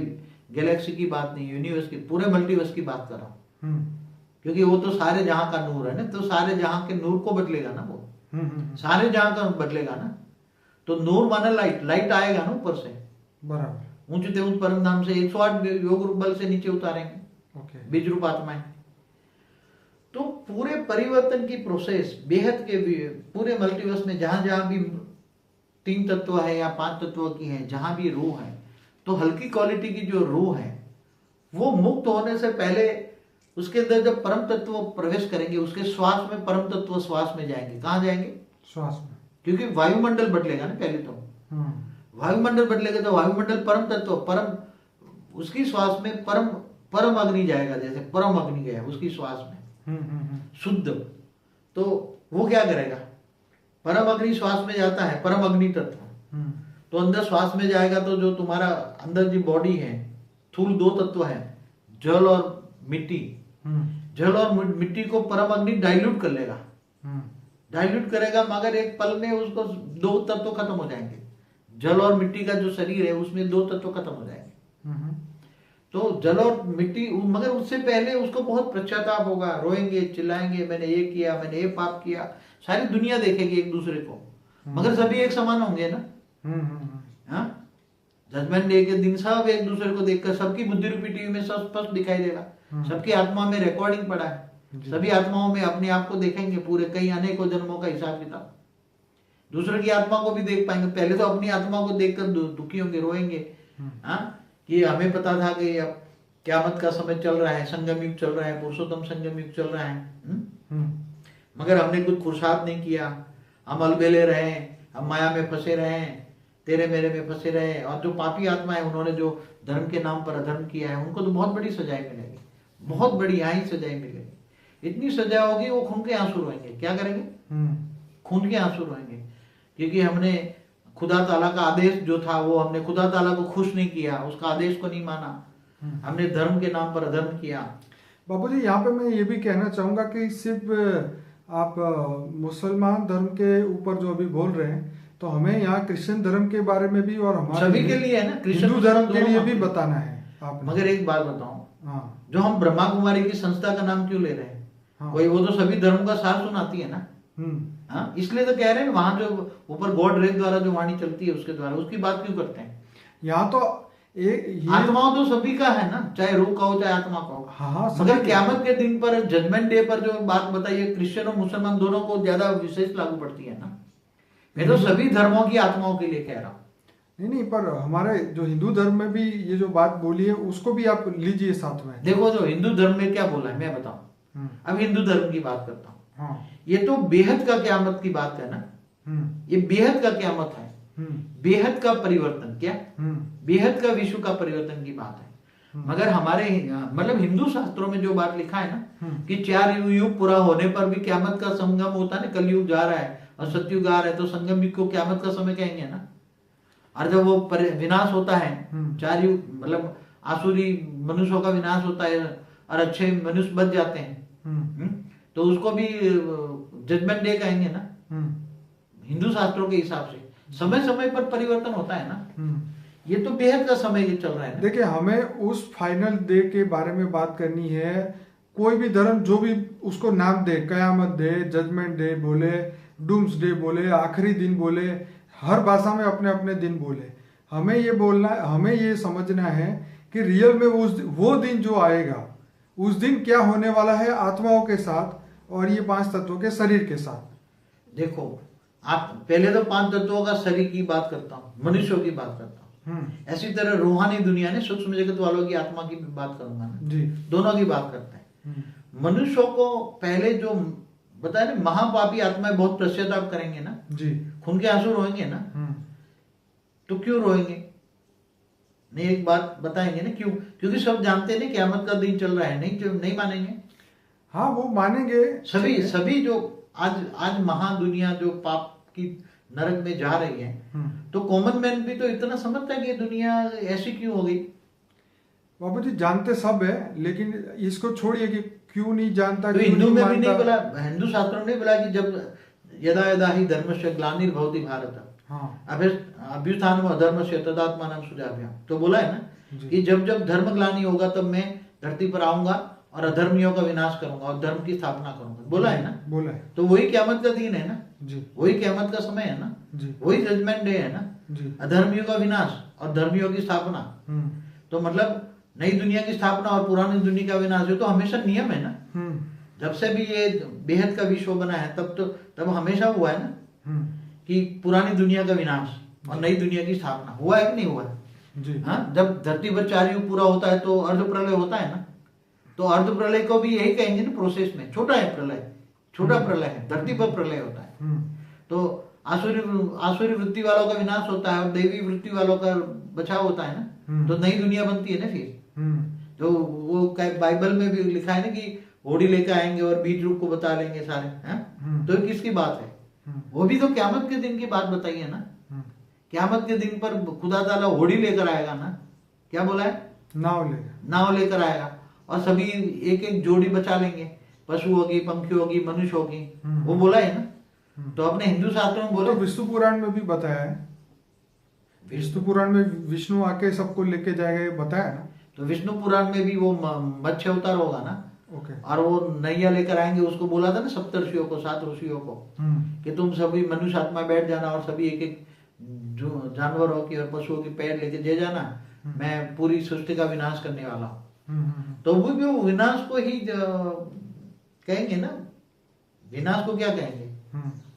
गैलेक्सी की बात नहीं है, यूनिवर्स की, पूरे मल्टीवर्स की बात कर रहा हूँ, क्योंकि वो तो सारे जहां का नूर है ना। तो सारे जहां के नूर को बदलेगा ना वो, सारे जहां का बदलेगा ना। तो नूर माना लाइट, लाइट आएगा ना ऊपर से, बराबर। ऊंचे ऊंच परम धाम से 108 योग रूप बल से नीचे उतारेंगे बीज रूप आत्माएं। तो पूरे परिवर्तन की प्रोसेस बेहद के भी पूरे मल्टीवर्स में जहां जहां भी 3 तत्व है या 5 तत्व की है, जहां भी रूह है, तो हल्की क्वालिटी की जो रूह है वो मुक्त होने से पहले उसके अंदर जब परम तत्व प्रवेश करेंगे, उसके श्वास में परम तत्व श्वास में जाएंगे। कहां जाएंगे? श्वास में, क्योंकि वायुमंडल बदलेगा ना पहले तो। वायुमंडल बदलेगा तो वायुमंडल परम तत्व, परम उसकी श्वास में परम अग्नि जाएगा, जैसे परम अग्नि गया उसकी श्वास में शुद्ध। तो वो क्या करेगा? परम अग्नि श्वास में जाता है, परम अग्नि तत्व। तो अंदर श्वास में जाएगा तो जो तुम्हारा अंदर जो बॉडी है, स्थूल 2 तत्व है, जल और मिट्टी। जल और मिट्टी को परम अग्नि डाइल्यूट कर लेगा, डाइल्यूट करेगा, मगर एक पल में उसको 2 तत्व खत्म हो जाएंगे। जल और मिट्टी का जो शरीर है उसमें 2 तत्व खत्म हो जाएंगे। तो जल और मिट्टी, मगर उससे पहले उसको बहुत पश्चाताप होगा, रोएंगे, चिल्लाएंगे, मैंने ये किया, मैंने ये पाप किया। सारी दुनिया देखेगी एक दूसरे को, मगर सभी एक समान होंगे ना। जजमेंट डे के दिन सब एक दूसरे को देखकर, सबकी बुद्धि रूपी टीवी में सब स्पष्ट दिखाई देगा, सबकी आत्मा में रिकॉर्डिंग पड़ा है, सभी आत्माओं में अपने आप को देखेंगे, पूरे कई अनेकों जन्मों का हिसाब किताब। दूसरे की आत्मा को भी देख पाएंगे। पहले तो अपनी आत्मा को देखकर दुखी होंगे, रोएंगे, कि हमें पता था कि अब क़यामत का समय चल रहा है, संगम युग चल रहा है, पुरुषोत्तम संगम युग चल रहा है, मगर हमने कुछ पुरुषार्थ नहीं किया, हम अलबेले रहे, हम माया में फंसे रहे, तेरे मेरे में फंसे रहे। और जो पापी आत्मा है, उन्होंने जो धर्म के नाम पर अधर्म किया है, उनको तो बहुत बड़ी सजाएं मिलेगी, बहुत बड़ी यही सजाएं मिलेगी। इतनी सजा होगी वो खून के आंसू रोएंगे। क्या करेंगे? खून के आंसू रोएंगे, क्योंकि हमने खुदा ताला का आदेश जो था वो हमने खुदा ताला को खुश नहीं किया, उसका आदेश को नहीं माना, हमने धर्म के नाम पर अधर्म किया। बाबूजी, यहाँ पे मैं ये भी कहना चाहूंगा कि सिर्फ आप मुसलमान धर्म के ऊपर जो अभी बोल रहे हैं, तो हमें यहाँ क्रिश्चियन धर्म के बारे में भी और हमारे सभी के लिए है ना, हिंदू धर्म के लिए भी बताना है आपने। मगर एक बात बताऊं, हाँ जो हम ब्रह्मा कुमारी की संस्था का नाम क्यों ले रहे हैं? हाँ। कोई वो तो सभी धर्म का सार सुनाती है ना। हाँ, इसलिए तो कह रहे हैं वहां जो ऊपर गॉड रेक द्वारा जो वाणी चलती है उसके द्वारा उसकी बात क्यों करते हैं? यहाँ तो ये आत्माओं तो सभी का है ना, चाहे रूह का हो चाहे आत्मा का हो। हाँ मगर क्यामत के दिन पर, जजमेंट डे पर जो बात बताई है, क्रिश्चियन और मुसलमान दोनों को ज्यादा विशेष लागू पड़ती है ना। मैं तो सभी धर्मों की आत्माओं के लिए कह रहा हूँ। नहीं, पर हमारे जो हिंदू धर्म में भी ये जो बात बोली है उसको भी आप लीजिए साथ में। देखो, जो हिंदू धर्म में क्या बोला है मैं बताऊं। अब हिंदू धर्म की बात करता हूँ। हाँ। ये तो बेहद का क्यामत की बात है ना। ये बेहद का क्यामत है, बेहद का परिवर्तन, क्या बेहद का विश्व का परिवर्तन की बात है। मगर हमारे मतलब हिंदू शास्त्रों में जो बात लिखा है ना कि 4 युग पूरा होने पर भी क्यामत का संगम होता है ना, कलयुग जा रहा है और सतयुग आ रहा है, तो संगम युग को क्यामत का समय कहेंगे ना। और जब वो विनाश होता है 4 युग, मतलब आसुरी मनुष्यों का विनाश होता है और अच्छे मनुष्य बच जाते हैं, तो उसको भी जजमेंट डे कहेंगे ना। हिंदू शास्त्रों के हिसाब से समय समय पर परिवर्तन होता है ना। ये तो बेहद का समय चल रहा है ना। देखिए, हमें उस फाइनल डे के बारे में बात करनी है। कोई भी धर्म जो भी उसको नाम दे, कयामत डे, जजमेंट डे बोले, डूम्स डे बोले, आखिरी दिन बोले, हर भाषा में अपने अपने दिन बोले। हमें ये बोलना, हमें ये समझना है कि रियल में वो दिन जो आएगा, उस दिन क्या होने वाला है आत्माओं के साथ और ये 5 तत्वों के शरीर के साथ। देखो, आप पहले तो 5 तत्वों का शरीर की बात करता हूँ, मनुष्यों की बात करता हूँ। ऐसी तरह रूहानी दुनिया ने सूक्ष्म जगत वालों की आत्मा की भी बात करूंगा ना जी। दोनों की बात करते हैं। मनुष्यों को पहले जो बताया ना, महापापी आत्माएं बहुत पश्चाताप करेंगे ना जी, खून के आंसू रोएंगे ना। तो क्यों रोएंगे? नहीं, एक बात बताएंगे ना क्यों? क्योंकि सब जानते हैं ना क़यामत का दिन चल रहा है। नहीं मानेंगे? हाँ, वो मानेंगे सभी जो आज महादुनिया जो पाप की नरक में जा रही है, तो कॉमन मैन भी तो इतना समझता है कि ये दुनिया ऐसी क्यों हो गई। बाबू जी, जानते सब है, लेकिन इसको छोड़िए कि क्यों नहीं जानता। तो हिंदू में भी नहीं बोला, हिंदू शास्त्रों ने बोला कि जब यदा यदा ही धर्मस्य ग्लानिर्भवति भारत, अभ्युत्थान अधर्मस्य तदात्मानं सृजाम्यहम्। तो बोला है ना कि जब जब धर्म ग्लानि होगा तब मैं धरती पर आऊंगा और अधर्मियों का विनाश करूंगा और धर्म की स्थापना करूंगा। बोला है ना। बोला है। तो वही क़यामत का दिन है ना जी। वही क़यामत का समय है ना जी। वही जजमेंट डे है ना जी। अधर्मियों का विनाश और धर्मियों की स्थापना। तो मतलब नई दुनिया की स्थापना और पुरानी दुनिया का विनाश, ये तो हमेशा नियम है ना। जब से भी ये बेहद का विश्व बना है तब हमेशा हुआ है ना कि पुरानी दुनिया का विनाश और नई दुनिया की स्थापना। हुआ है कि नहीं हुआ है जी। हाँ, जब धरती पर 4 युग पूरा होता है तो अर्ध प्रलय होता है ना। तो अर्ध प्रलय को भी यही कहेंगे ना प्रोसेस में। छोटा है प्रलय, छोटा प्रलय है, धरती पर प्रलय होता है। तो आसुरी वृत्ति वालों का विनाश होता है और दैवी वृत्ति वालों का बचाव होता है ना। तो नई दुनिया बनती है ना फिर। तो वो बाइबल में भी लिखा है ना कि होड़ी लेकर आएंगे और बीज रूप को बता लेंगे सारे हैं। तो किसकी बात है? वो भी तो क़यामत के दिन की बात बताई है ना। क़यामत के दिन पर खुदा ताला होड़ी लेकर आएगा ना। क्या बोला है? नाव लेकर आएगा और सभी एक एक जोड़ी बचा लेंगे। पशु होगी, पंखी होगी, मनुष्य होगी। वो बोला है ना। तो अपने हिंदू शास्त्रों में बोला, तो विष्णु पुराण में भी बताया है। विष्णु पुराण में विष्णु आके सबको लेके जाएगा, ये बताया ना। तो विष्णु पुराण में भी वो मत्स्य अवतार होगा ना। ओके। और वो नैया लेकर आएंगे, उसको बोला था ना सप्तर्षियों को, 7 ऋषियों को कि तुम सभी मनुष्य आत्मा बैठ जाना और सभी एक एक जानवरों की और पशुओं की पैर लेके जे जाना। मैं पूरी सृष्टि का विनाश करने वाला हूँ। तो वो भी विनाश को ही कहेंगे ना। विनाश को क्या कहेंगे?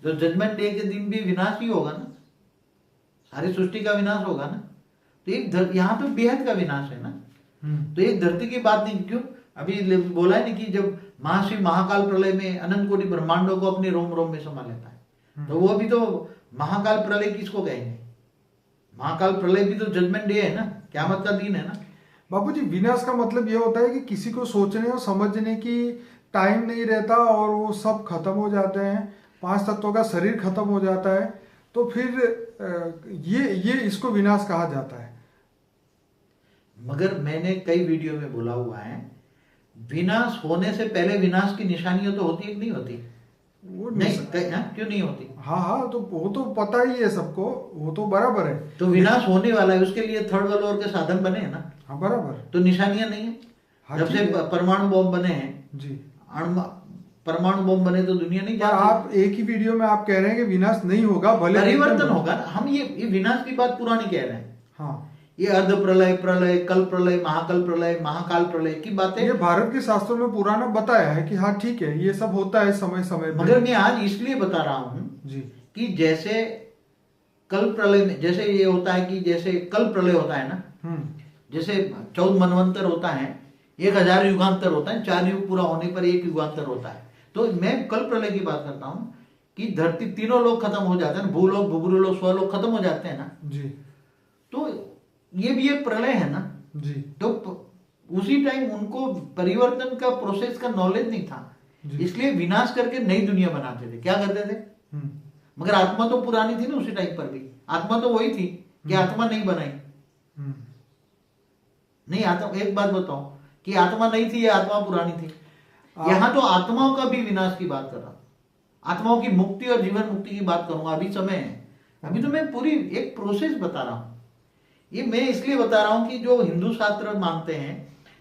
जो जजमेंट डे के दिन भी विनाश ही होगा ना, सारी सृष्टि का विनाश होगा ना। तो एक यहाँ तो बेहद का विनाश है ना। तो एक धरती की बात नहीं। क्यों? अभी बोला है ना कि जब महाशिव महाकाल प्रलय में अनंत कोटि ब्रह्मांडों को अपने रोम रोम में समा लेता है, तो वो भी तो महाकाल प्रलय किसको कहेंगे? महाकाल प्रलय भी तो जजमेंट डे है ना, क़यामत का दिन है ना। बाबूजी, विनाश का मतलब ये होता है कि किसी को सोचने और समझने की टाइम नहीं रहता और वो सब खत्म हो जाते हैं। 5 तत्वों का शरीर खत्म हो जाता है। तो फिर ये इसको विनाश कहा जाता है। मगर मैंने कई वीडियो में बोला हुआ है, विनाश होने से पहले विनाश की निशानियां तो होती है कि नहीं होती? वो नहीं, क्यों नहीं होती? हाँ, तो वो तो पता ही है सबको, वो तो बराबर है। तो विनाश होने वाला है, उसके लिए 3rd वर्ल्ड वॉर के साधन बने हैं ना। हाँ, बराबर। तो निशानियां नहीं है। हाँ, जब से परमाणु बम बने हैं जी, परमाणु बम बने तो दुनिया नहीं पर जाती। आप एक ही वीडियो में आप कह रहे हैं कि विनाश नहीं होगा, भले परिवर्तन होगा ना। हम ये विनाश की बात पुरानी कह रहे हैं। हाँ, ये अर्ध प्रलय, प्रलय, कल प्रलय, महाकल प्रलय, महाकाल प्रलय की बातें ये भारत के शास्त्रों में पुराना बताया है कि हाँ ठीक है, ये सब होता है समय समय पे। मगर मैं आज इसलिए बता रहा हूं जी, कि जैसे कल प्रलय में जैसे ये होता है कि जैसे कल प्रलय होता है ना, जैसे 14 मनवंतर होता है, 1000 युगांतर होता है, 4 युग पूरा होने पर 1 युगांतर होता है। तो मैं कल प्रलय की बात करता हूं कि धरती तीनों लोग खत्म हो जाते हैं, भूलोक, भूगुरुलोक, स्वलोक खत्म हो जाते हैं ना जी, तो ये भी एक प्रलय है ना जी, तो उसी टाइम उनको परिवर्तन का प्रोसेस का नॉलेज नहीं था, इसलिए विनाश करके नई दुनिया बनाते थे। क्या करते थे? मगर आत्मा तो पुरानी थी ना उसी टाइम पर भी, आत्मा तो वही थी कि आत्मा नहीं बनाई। नहीं, आत्मा, एक बात बताओ कि आत्मा नहीं थी या आत्मा पुरानी थी? यहां तो आत्माओं का भी विनाश की बात कर रहा हूं, आत्माओं की मुक्ति और जीवन मुक्ति की बात करूंगा। अभी समय है, अभी तो मैं पूरी एक प्रोसेस बता रहा हूं। ये मैं इसलिए बता रहा हूं कि जो हिंदू शास्त्र मानते हैं,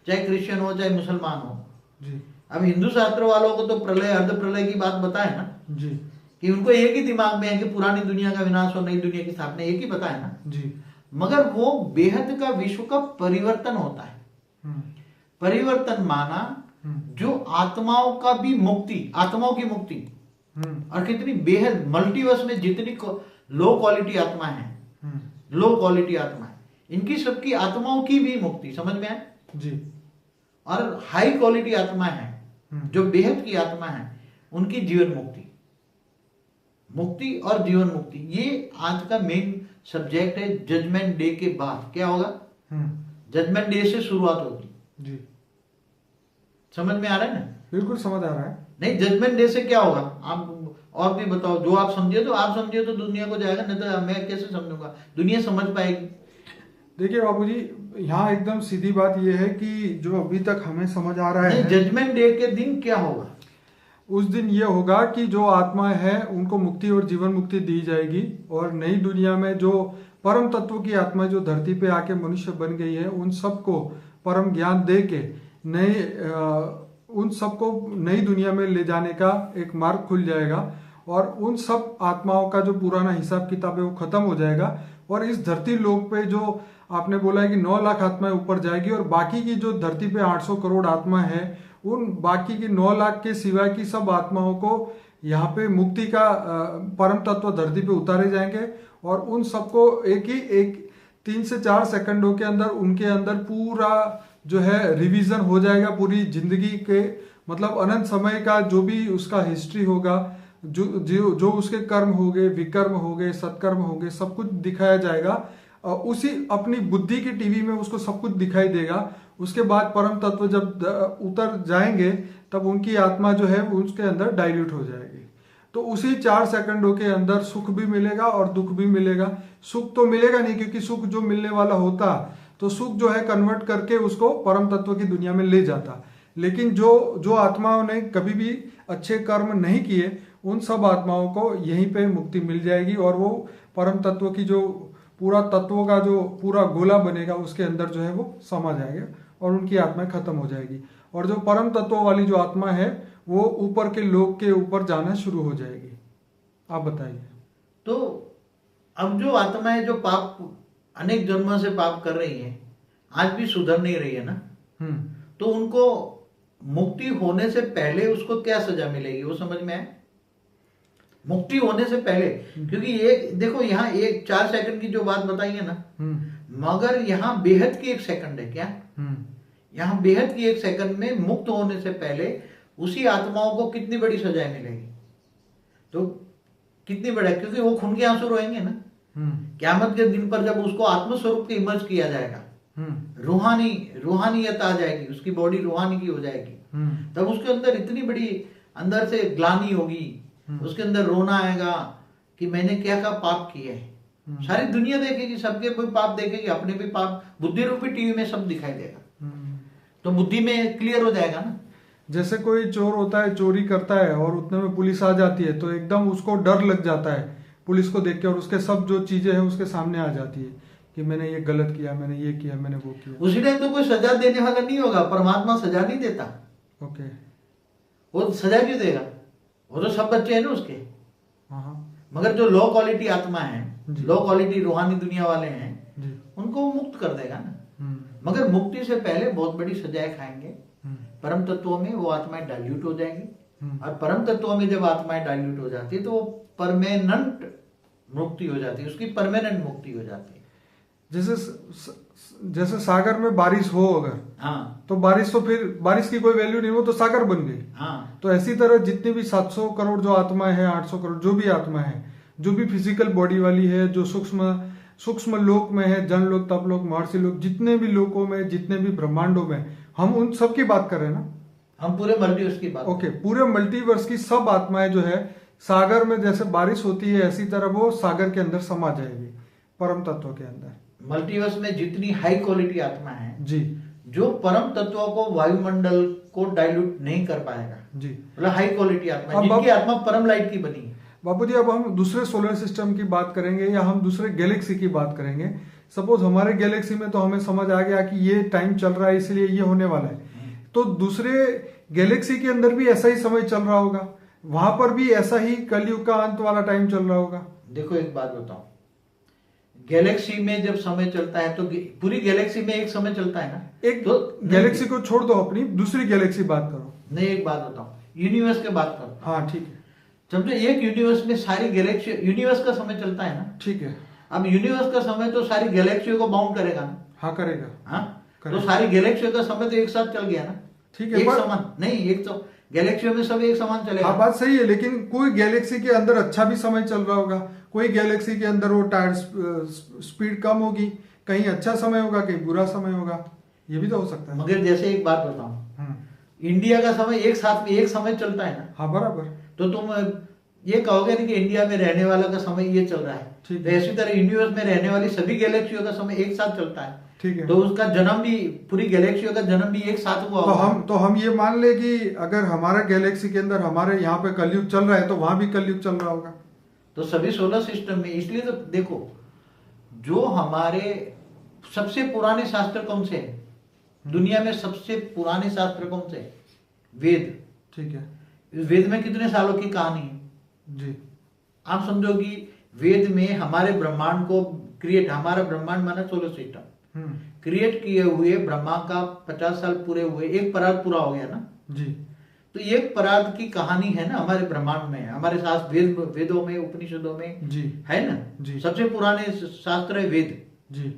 चाहे क्रिश्चियन हो चाहे मुसलमान हो जी, अब हिंदू शास्त्र वालों को तो प्रलय, अर्ध प्रलय की बात पता है ना जी, कि उनको एक ही दिमाग में है कि पुरानी दुनिया का विनाश और नई दुनिया की स्थापना, एक ही पता है ना जी, मगर वो बेहद का विश्व का परिवर्तन होता है। परिवर्तन माना जो आत्माओं का भी मुक्ति, आत्माओं की मुक्ति, और कितनी बेहद मल्टीवर्स में जितनी लो क्वालिटी आत्मा है, लो क्वालिटी आत्मा है, इनकी सबकी आत्माओं की भी मुक्ति, समझ में आए जी, और हाई क्वालिटी आत्मा है जो बेहद की आत्मा है, उनकी जीवन मुक्ति, मुक्ति और जीवन मुक्ति। ये आज का मेन सब्जेक्ट है। जजमेंट डे के बाद क्या होगा? जजमेंट डे से शुरुआत होगी जी, समझ में आ रहा है ना? बिल्कुल समझ आ रहा है। नहीं, जजमेंट डे से क्या होगा आप और भी बताओ। जो आप समझे तो आप समझे तो दुनिया को जाएगा, नहीं तो मैं कैसे समझूंगा, दुनिया समझ पाएगी। देखिए बाबूजी, यहाँ एकदम सीधी बात यह है कि जो अभी तक हमें समझ आ रहा है, जजमेंट डे के दिन क्या होगा? उस दिन ये होगा कि जो आत्मा है उनको मुक्ति और जीवन मुक्ति दी जाएगी, और नई दुनिया में जो परम तत्व की आत्मा जो धरती पे आके मनुष्य बन गई है, उन सबको परम ज्ञान दे के उन सबको नई दुनिया में ले जाने का एक मार्ग खुल जाएगा, और उन सब आत्माओं का जो पुराना हिसाब किताब है वो खत्म हो जाएगा। और इस धरती लोक पे जो आपने बोला है कि 9 लाख आत्माएं ऊपर जाएगी, और बाकी की जो धरती पे 800 करोड़ आत्मा है, उन बाकी की 9 लाख के सिवाय की सब आत्माओं को यहाँ पे मुक्ति का परम तत्व धरती पे उतारे जाएंगे, और उन सबको एक 3 से 4 सेकंडों के अंदर उनके अंदर पूरा जो है रिवीजन हो जाएगा, पूरी जिंदगी के मतलब अनंत समय का जो भी उसका हिस्ट्री होगा, जो उसके कर्म हो गए, विकर्म हो गए, सत्कर्म हो गए, सब कुछ दिखाया जाएगा। उसी अपनी बुद्धि की टीवी में उसको सब कुछ दिखाई देगा। उसके बाद परम तत्व जब उतर जाएंगे तब उनकी आत्मा जो है उसके अंदर डाइल्यूट हो जाएगी। तो उसी 4 सेकंडों के अंदर सुख भी मिलेगा और दुख भी मिलेगा। सुख तो मिलेगा नहीं, क्योंकि सुख जो मिलने वाला होता तो सुख जो है कन्वर्ट करके उसको परम तत्व की दुनिया में ले जाता। लेकिन जो आत्माओं ने कभी भी अच्छे कर्म नहीं किए, उन सब आत्माओं को यहीं पे मुक्ति मिल जाएगी, और वो परम तत्व की जो पूरा तत्वों का जो पूरा गोला बनेगा उसके अंदर जो है वो समा जाएगा, और उनकी आत्मा खत्म हो जाएगी। और जो परम तत्व वाली जो आत्मा है वो ऊपर के लोक के ऊपर जाना शुरू हो जाएगी। आप बताइए। तो अब जो आत्माएं जो पाप अनेक जन्मों से पाप कर रही हैं, आज भी सुधर नहीं रही है ना, तो उनको मुक्ति होने से पहले उसको क्या सजा मिलेगी वो समझ में आए? मुक्ति होने से पहले, क्योंकि एक देखो यहाँ एक 4 सेकंड की जो बात बताई है ना, मगर यहाँ बेहद की 1 सेकंड है। क्या यहाँ बेहद की 1 सेकंड में मुक्त होने से पहले उसी आत्माओं को कितनी बड़ी सजाएं मिलेगी? तो कितनी बड़ा, क्योंकि वो खून के आंसू रोएंगे ना। क़यामत के दिन पर जब उसको आत्मस्वरूप के इमर्ज किया जाएगा, रूहानियत आ जाएगी, उसकी बॉडी रूहानी की हो जाएगी, तब उसके अंदर इतनी बड़ी अंदर से ग्लानि होगी, उसके अंदर रोना आएगा कि मैंने क्या क्या पाप किए हैं। सारी दुनिया देखेगी, सबके भी पाप देखेगी, अपने भी पाप, बुद्धि रूपी टीवी में सब दिखाई देगा, तो बुद्धि में क्लियर हो जाएगा ना। जैसे कोई चोर होता है, चोरी करता है और उतने में पुलिस आ जाती है, तो एकदम उसको डर लग जाता है पुलिस को देख के, और उसके सब जो चीजें हैं उसके सामने आ जाती है कि मैंने ये गलत किया, मैंने ये किया, मैंने वो किया। उसी टाइम तो कोई सजा देने वाला नहीं होगा, परमात्मा सजा नहीं देता। ओके। वो सजा क्यों देगा? वो तो सब बच्चे हैं ना उसके। हाँ। मगर जो लो क्वालिटी आत्मा है, जी। लो क्वालिटी रूहानी दुनिया वाले हैं जी। उनको वो मुक्त कर देगा ना। मगर मुक्ति से पहले बहुत बड़ी सजाएं खाएंगे। परम तत्वों में वो आत्माएं डाइल्यूट हो जाएंगी, और परम तत्वों में जब आत्माएं डाइल्यूट हो जाती है तो वो परमानेंट मुक्ति हो जाती है, उसकी परमानेंट मुक्ति हो जाती है। जैसे सागर में बारिश हो अगर, हाँ, तो बारिश तो फिर बारिश की कोई वैल्यू नहीं, वो तो सागर बन गई। हाँ, तो ऐसी तरह जितनी भी 700 करोड़ जो आत्मा है, 800 करोड़ जो भी आत्मा है, जो भी फिजिकल बॉडी वाली है, जो सूक्ष्म लोक में है, जन लोक, तप लोक, महर्षि लोक, जितने भी लोकों में, जितने भी ब्रह्मांडों में, हम उन सब की बात कर रहे हैं ना। हम पूरे मल्टीवर्स की बात। ओके, पूरे मल्टीवर्स की सब आत्माएं जो है सागर में जैसे बारिश होती है, ऐसी तरह वो सागर के अंदर समा जाएगी, परम तत्व के अंदर। मल्टीवर्स में जितनी हाई क्वालिटी आत्मा है जी, जो परम तत्वों को, वायुमंडल को डाइल्यूट नहीं कर पाएगा जी, मतलब हाई क्वालिटी आत्मा, जिनकी आत्मा परम लाइट की बनी है। बापू जी, अब हम दूसरे सोलर सिस्टम की बात करेंगे या हम दूसरे गैलेक्सी की बात करेंगे। सपोज हमारे गैलेक्सी में तो हमें समझ आ गया कि ये टाइम चल रहा है इसलिए ये होने वाला है, तो दूसरे गैलेक्सी के अंदर भी ऐसा ही समय चल रहा होगा, वहां पर भी ऐसा ही कलयुग का अंत वाला टाइम चल रहा होगा। देखो एक बात बताओ, गैलेक्सी में जब समय चलता है तो पूरी गैलेक्सी में एक समय चलता है ना। एक तो गैलेक्सी को छोड़ दो, अपनी दूसरी गैलेक्सी बात करो। नहीं, एक बात बताओ, यूनिवर्स की बात करो। हाँ ठीक है, समझो एक यूनिवर्स में सारी गैलेक्सी, यूनिवर्स का समय चलता है ना। ठीक है। अब यूनिवर्स का समय तो सारी गैलेक्सियों को बाउंड करेगा ना। हाँ करेगा। हाँ, तो सारी गैलेक्सियों का समय तो एक साथ चल गया ना। ठीक है, एक समान नहीं, एक तो गैलेक्सियों में सब एक समान चलेगा। हाँ बात सही है, लेकिन कोई गैलेक्सी के अंदर अच्छा भी समय चल रहा होगा, कोई गैलेक्सी के अंदर वो टायर स्पीड कम होगी, कहीं अच्छा समय होगा, कहीं बुरा समय होगा, ये भी तो हो सकता है। मगर जैसे एक बात बताऊं, इंडिया का समय एक साथ में एक समय चलता है ना। हाँ बराबर। तो तुम ये कहोगे नहीं कि इंडिया में रहने वाला का समय ये चल रहा है। तो इसी तरह यूनिवर्स में रहने वाली सभी गैलेक्सियों का समय एक साथ चलता है। ठीक है, तो उसका जन्म भी, पूरी गैलेक्सियों का जन्म भी एक साथ हुआ होगा। तो हम ये मान ले कि अगर हमारा गैलेक्सी के अंदर हमारे यहाँ पे कलयुग चल रहा है तो वहां भी कलयुग चल रहा होगा। तो सभी सोलर सिस्टम में, इसलिए तो देखो, जो हमारे सबसे पुराने शास्त्र कौन से हैं दुनिया में? सबसे पुराने शास्त्र कौन से हैं? वेद। ठीक है, वेद में कितने सालों की कहानी है जी। आप समझो कि वेद में हमारे ब्रह्मांड को क्रिएट, हमारा ब्रह्मांड माना सोलर सिस्टम, क्रिएट किए हुए ब्रह्मा का 50 साल पूरे हुए, एक परात पूरा हो गया ना जी। तो एक परात की कहानी है ना हमारे ब्रह्मांड में, हमारे शास्त्र वेदों में, उपनिषदों में जी है ना जी। सबसे पुराने शास्त्र है वेद जी।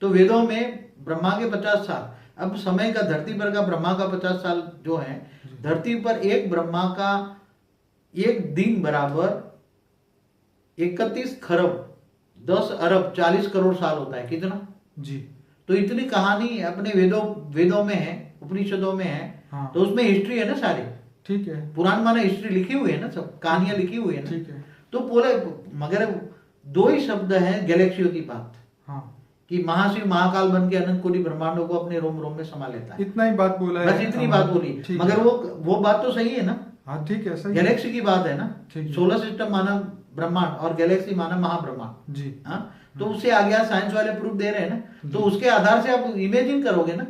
तो वेदों में ब्रह्मा के 50 साल, अब समय का धरती पर का ब्रह्मा का 50 साल जो है, धरती पर एक ब्रह्मा का एक दिन बराबर 31 खरब 10 अरब 40 करोड़ साल होता है। कितना जी। तो इतनी कहानी अपने वेदों में है, उपनिषदों में है। हाँ। तो उसमें हिस्ट्री है ना सारी। ठीक है, पुराण माना हिस्ट्री लिखी हुई है ना, सब कहानियां लिखी हुई है ना। ठीक है, तो पूरे, मगर दो ही शब्द है गैलेक्सियों की बात। हाँ, कि महाशिव महाकाल बन के अनंत कोटि ब्रह्मांडों को अपने रोम रोम में समा लेता है। इतना ही बात बोला है, बस इतनी बात बोली। मगर वो बात तो सही है ना। हाँ ठीक है, सही गैलेक्सी की बात है ना। सोलर सिस्टम माना ब्रह्मांड और गैलेक्सी माना महाब्रह्मांड जी। हाँ, तो उससे आगे साइंस वाले प्रूफ दे रहे हैं ना, तो उसके आधार से आप इमेजिन करोगे ना।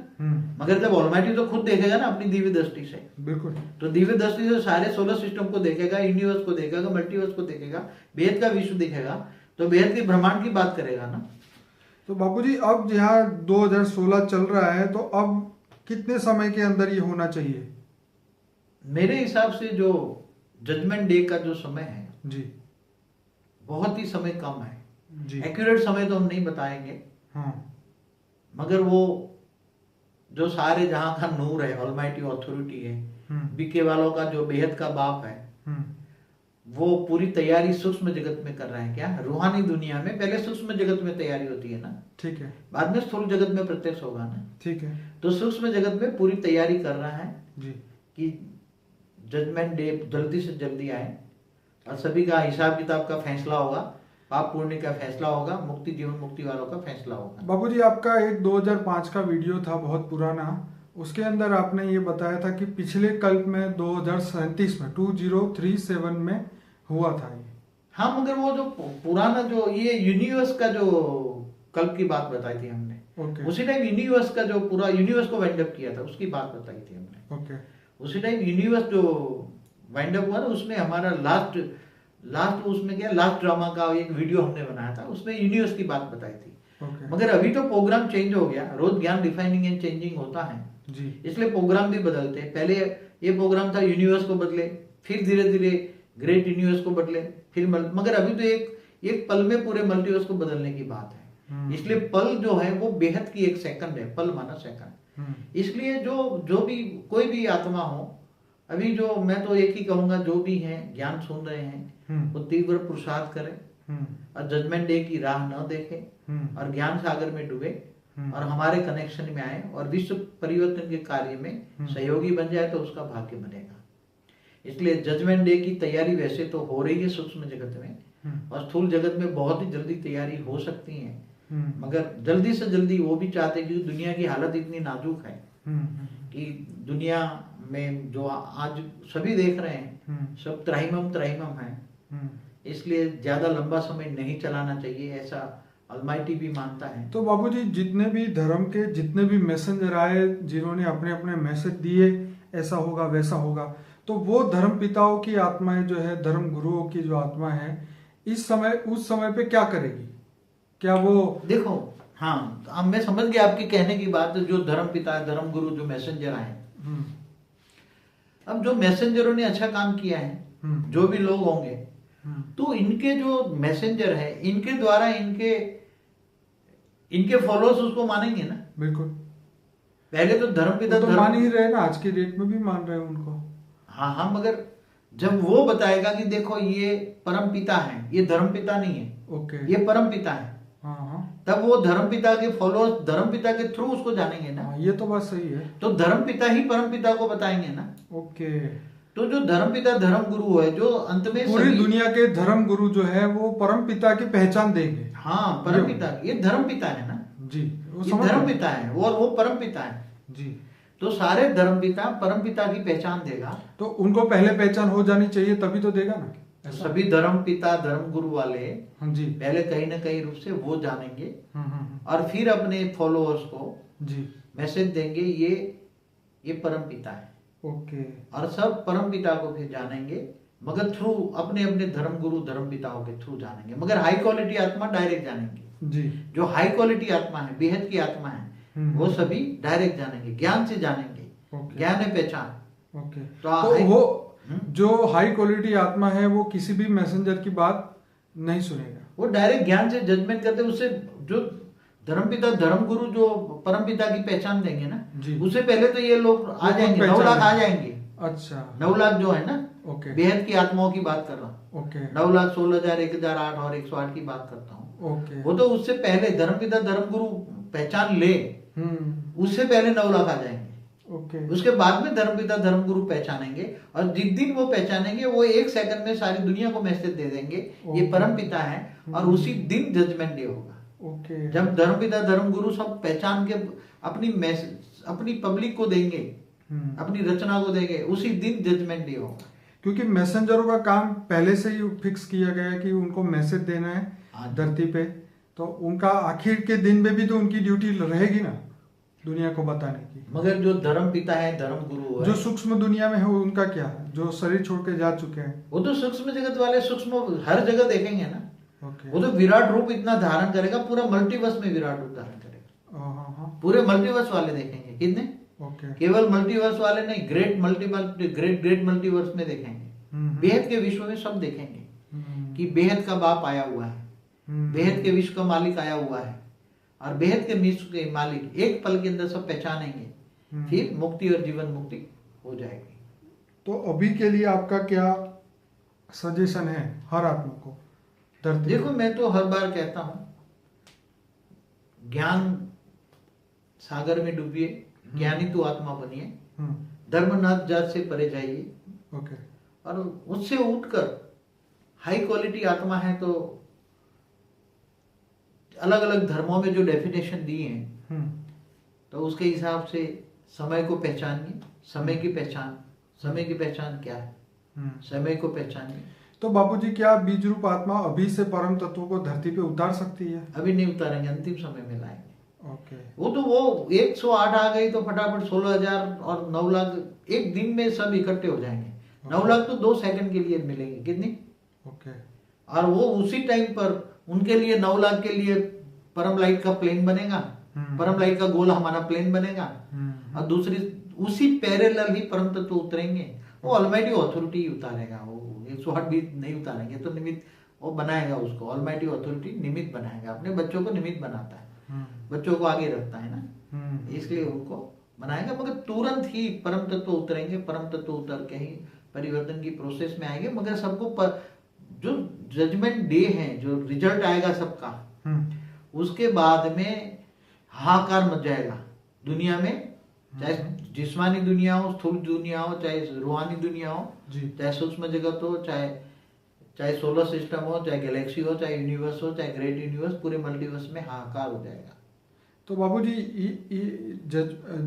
मगर जब ऑलमाइटी तो खुद देखेगा ना अपनी दिव्य दृष्टि से। बिल्कुल, तो दिव्य दृष्टि से सारे सोलर सिस्टम को देखेगा, यूनिवर्स को देखेगा, मल्टीवर्स को देखेगा, बेहद का विश्व दिखेगा, तो बेहद के ब्रह्मांड की बात करेगा ना। तो बापूजी, अब यहाँ 2016 चल रहा है, तो अब कितने समय के अंदर ये होना चाहिए? मेरे हिसाब से जो जजमेंट डे का जो समय है जी, बहुत ही समय कम है जी। एक्यूरेट समय तो हम नहीं बताएंगे। हाँ, मगर वो जो सारे जहां का नूर है, ऑलमाइटी अथॉरिटी है, बीके वालों का जो बेहद का बाप है, वो पूरी तैयारी सूक्ष्म जगत में कर रहे हैं। क्या रूहानी दुनिया में पहले सूक्ष्म जगत में तैयारी होती है ना। ठीक है, बाद में स्थूल जगत में प्रत्यक्ष होगा ना। ठीक है, तो सूक्ष्म जगत में पूरी तैयारी कर रहा है जी, कि जजमेंट डे जल्दी से जल्दी आए और सभी का हिसाब किताब का फैसला होगा, पाप पुण्य का फैसला होगा, मुक्ति जीवन मुक्ति वालों का फैसला होगा। बाबूजी, आपका एक 2005 का वीडियो था बहुत पुराना, उसके अंदर आपने ये बताया था कि पिछले कल्प में 2037 में 2037 में हुआ था ये। हाँ, मगर वो जो पुराना जो ये यूनिवर्स का जो कल्प की बात बताई थी हमने। ओके। उसी टाइम यूनिवर्स का जो पूरा यूनिवर्स को वाइंड अप किया था उसकी बात बताई थी हमने। ओके। उसी टाइम यूनिवर्स जो वाइंड अप हुआ ना उसमें हमारा लास्ट उसमें क्या लास्ट ड्रामा का एक वीडियो हमने बनाया था, उसमें यूनिवर्स की बात बताई थी। ओके। मगर अभी तो प्रोग्राम चेंज हो गया, रोज ज्ञान डिफाइनिंग एंड चेंजिंग होता है जी। इसलिए प्रोग्राम भी बदलते हैं। पहले ये प्रोग्राम था यूनिवर्स को बदले, फिर धीरे धीरे ग्रेट यूनिवर्स को बदले, फिर मगर अभी तो एक पल में पूरे मल्टीवर्स को बदलने की बात है। इसलिए पल जो है वो बेहद की एक सेकंड है, पल माना सेकंड। इसलिए जो भी कोई भी आत्मा हो, अभी जो मैं तो एक ही कहूंगा, जो भी है ज्ञान सुन रहे हैं वो तीव्र पुरुषार्थ करें और जजमेंट डे की राह न देखें और ज्ञान सागर में डूबे और हमारे कनेक्शन में आए और विश्व परिवर्तन के कार्य में सहयोगी बन जाए तो उसका भाग्य बनेगा। इसलिए जजमेंट डे की तैयारी वैसे तो हो रही है सूक्ष्म जगत में और स्थूल जगत में बहुत ही जल्दी तैयारी हो सकती है, मगर जल्दी से जल्दी वो भी चाहते हैं क्योंकि दुनिया की हालत इतनी नाजुक है कि दुनिया में जो आज सभी देख रहे हैं सब त्राहिमम है। इसलिए ज्यादा लंबा समय नहीं चलाना चाहिए, ऐसा अलमाइटी भी मानता है। तो बाबूजी जितने भी धर्म के जितने भी मैसेंजर आए जिन्होंने अपने अपने मैसेज दिए ऐसा होगा वैसा होगा, तो वो धर्म पिताओं की आत्माएं जो है, धर्म गुरुओं की जो आत्मा है इस समय उस समय पे क्या करेगी? क्या वो देखो, हाँ अब मैं समझ गया आपकी कहने की बात। जो धर्म पिता धर्म गुरु जो मैसेंजर आए, अब जो मैसेंजरों ने अच्छा काम किया है, जो भी लोग होंगे, तो इनके जो मैसेंजर है इनके द्वारा इनके फॉलोअर्स उसको मानेंगे ना। बिल्कुल। पहले तो धर्म पिता तो मान ही रहे ना, आज के डेट में भी मान रहे हैं उनको। हाँ हाँ, मगर जब वो बताएगा कि देखो ये परम पिता है, ये धर्म पिता नहीं है, ओके, ये परम पिता है, हाँ हाँ, तब वो धर्म पिता के फॉलोअर्स धर्म पिता के थ्रू उसको जानेंगे ना। हाँ, ये तो बात सही है। तो धर्म पिता ही परम पिता को बताएंगे ना। ओके। तो जो धर्म पिता धर्म गुरु है, जो अंत में पूरी दुनिया के धर्म गुरु जो है वो परम पिता की पहचान देंगे। हाँ, परम पिता, ये धर्म पिता है ना जी, ये धर्म पिता है और वो परम पिता है जी। तो सारे धर्म पिता परम पिता की पहचान देगा। तो उनको पहले पहचान हो जानी चाहिए तभी तो देगा ना। तो सभी धर्म पिता धर्म गुरु वाले जी पहले कहीं ना कहीं रूप से वो जानेंगे और फिर अपने फॉलोअर्स को जी मैसेज देंगे ये परम पिता है। ओके। और सब परम पिता को फिर जानेंगे, मगर थ्रू अपने अपने धर्म गुरु धर्म पिताओं के थ्रू जानेंगे। मगर हाई क्वालिटी आत्मा डायरेक्ट जानेंगे जी। जो हाई क्वालिटी आत्मा है, बेहद की आत्मा है, वो सभी डायरेक्ट जानेंगे, ज्ञान से जानेंगे। ज्ञान है पहचान। ओके। तो वो जो हाई क्वालिटी आत्मा है वो किसी भी मैसेंजर की बात नहीं सुनेगा, वो डायरेक्ट ज्ञान से जजमेंट करते। उससे जो धर्म पिता धर्म गुरु जो परम पिता की पहचान देंगे ना, उससे पहले तो ये लोग आ जाएंगे, 9 लाख आ जाएंगे। अच्छा, 9 लाख जो है ना, ओके, बेहद की आत्माओं की बात कर रहा हूँ। ओके। 9 लाख 16,000 1008 और 108 की बात करता हूँ। ओके। वो तो उससे पहले धर्म पिता धर्म गुरु पहचान ले, उससे पहले 9 लाख आ जाएंगे। ओके। उसके बाद में धर्म पिता धर्म गुरु पहचानेंगे और जिस दिन वो पहचानेंगे वो 1 सेकंड में सारी दुनिया को मैसेज दे देंगे ये परम पिता है और उसी दिन जजमेंट डे होगा। ओके। जब धर्म पिता धर्म गुरु सब पहचान के अपनी पब्लिक को देंगे, अपनी रचना को देंगे, उसी दिन जजमेंट डे होगा। क्योंकि मैसेंजरों का काम पहले से ही फिक्स किया गया है कि उनको मैसेज देना है धरती पे, तो उनका आखिर के दिन में भी तो उनकी ड्यूटी रहेगी ना दुनिया को बताने की। मगर जो धर्म पिता है धर्म गुरु है, जो सूक्ष्म दुनिया में है उनका क्या है, जो शरीर छोड़ के जा चुके हैं, वो तो सूक्ष्म जगत वाले सूक्ष्म हर जगह देखेंगे ना। ओके। वो तो विराट रूप इतना धारण करेगा, पूरा मल्टीवर्स में विराट रूप धारण करेगा। पूरे मल्टीवर्स वाले देखेंगे। कितने? ओके। केवल मल्टीवर्स वाले नहीं, ग्रेट मल्टीवर्स में देखेंगे। बेहद के विश्व में सब देखेंगे कि बेहद का बाप आया हुआ है, बेहद के विश्व का मालिक आया हुआ है और बेहद के विश्व के मालिक एक पल के अंदर सब पहचानेंगे। फिर मुक्ति और जीवन मुक्ति हो जाएगी। तो अभी के लिए आपका क्या सजेशन है हर आत्मा को? देखो, मैं तो हर बार कहता हूं, ज्ञान सागर में डूबिए, ज्ञानी तो आत्मा बनिए, धर्मनाथ जात से परे जाइए। ओके। और उससे उठकर हाई क्वालिटी आत्मा है तो अलग अलग धर्मों में जो डेफिनेशन दी है तो उसके हिसाब से समय को पहचानिए। समय की पहचान क्या है, समय को पहचानिए। तो बापूजी क्या बीज रूप आत्मा अभी से परम तत्व को धरती पे उतार सकती है? अभी नहीं उतारेंगे, अंतिम समय में लाएंगे। ओके। वो 108 आ गई तो फटाफट 16,000 और 9 लाख एक दिन में सब इकट्ठे हो जाएंगे। 9 लाख तो 2 सेकंड के लिए मिलेंगे, कितनी? ओके। और वो उसी टाइम पर उनके लिए 9 लाख के लिए परम लाइट का प्लेन बनेगा, परम लाइट का गोल हमारा प्लेन बनेगा, और दूसरी उसी पैरेलल ही परम तत्व उतरेंगे। वो ऑलमाइटी अथॉरिटी उतारेगा, वो 108 भी नहीं उतारेंगे तो निमित्त वो बनाएगा उसको। ऑलमाइटी अथॉरिटी निमित्त बनाएगा, अपने बच्चों को निमित्त बनाता है, बच्चों को आगे रखता है ना, इसलिए उनको बनाएगा। मगर तुरंत ही परम तत्व उतरेंगे, परम तत्व उतर के ही परिवर्तन की प्रोसेस में आएंगे। मगर सबको जो जजमेंट डे है, जो रिजल्ट आएगा सबका, उसके बाद में हाहाकार मच जाएगा दुनिया में, चाहे जिस्मानी दुनिया हो, स्थूल दुनिया हो, चाहे रूहानी दुनिया हो, चाहे सूक्ष्म जगत हो, चाहे सोलर सिस्टम हो, चाहे गैलेक्सी हो, चाहे यूनिवर्स हो, चाहे ग्रेट यूनिवर्स, पूरे मल्टीवर्स में हाहाकार हो जाएगा। तो बाबूजी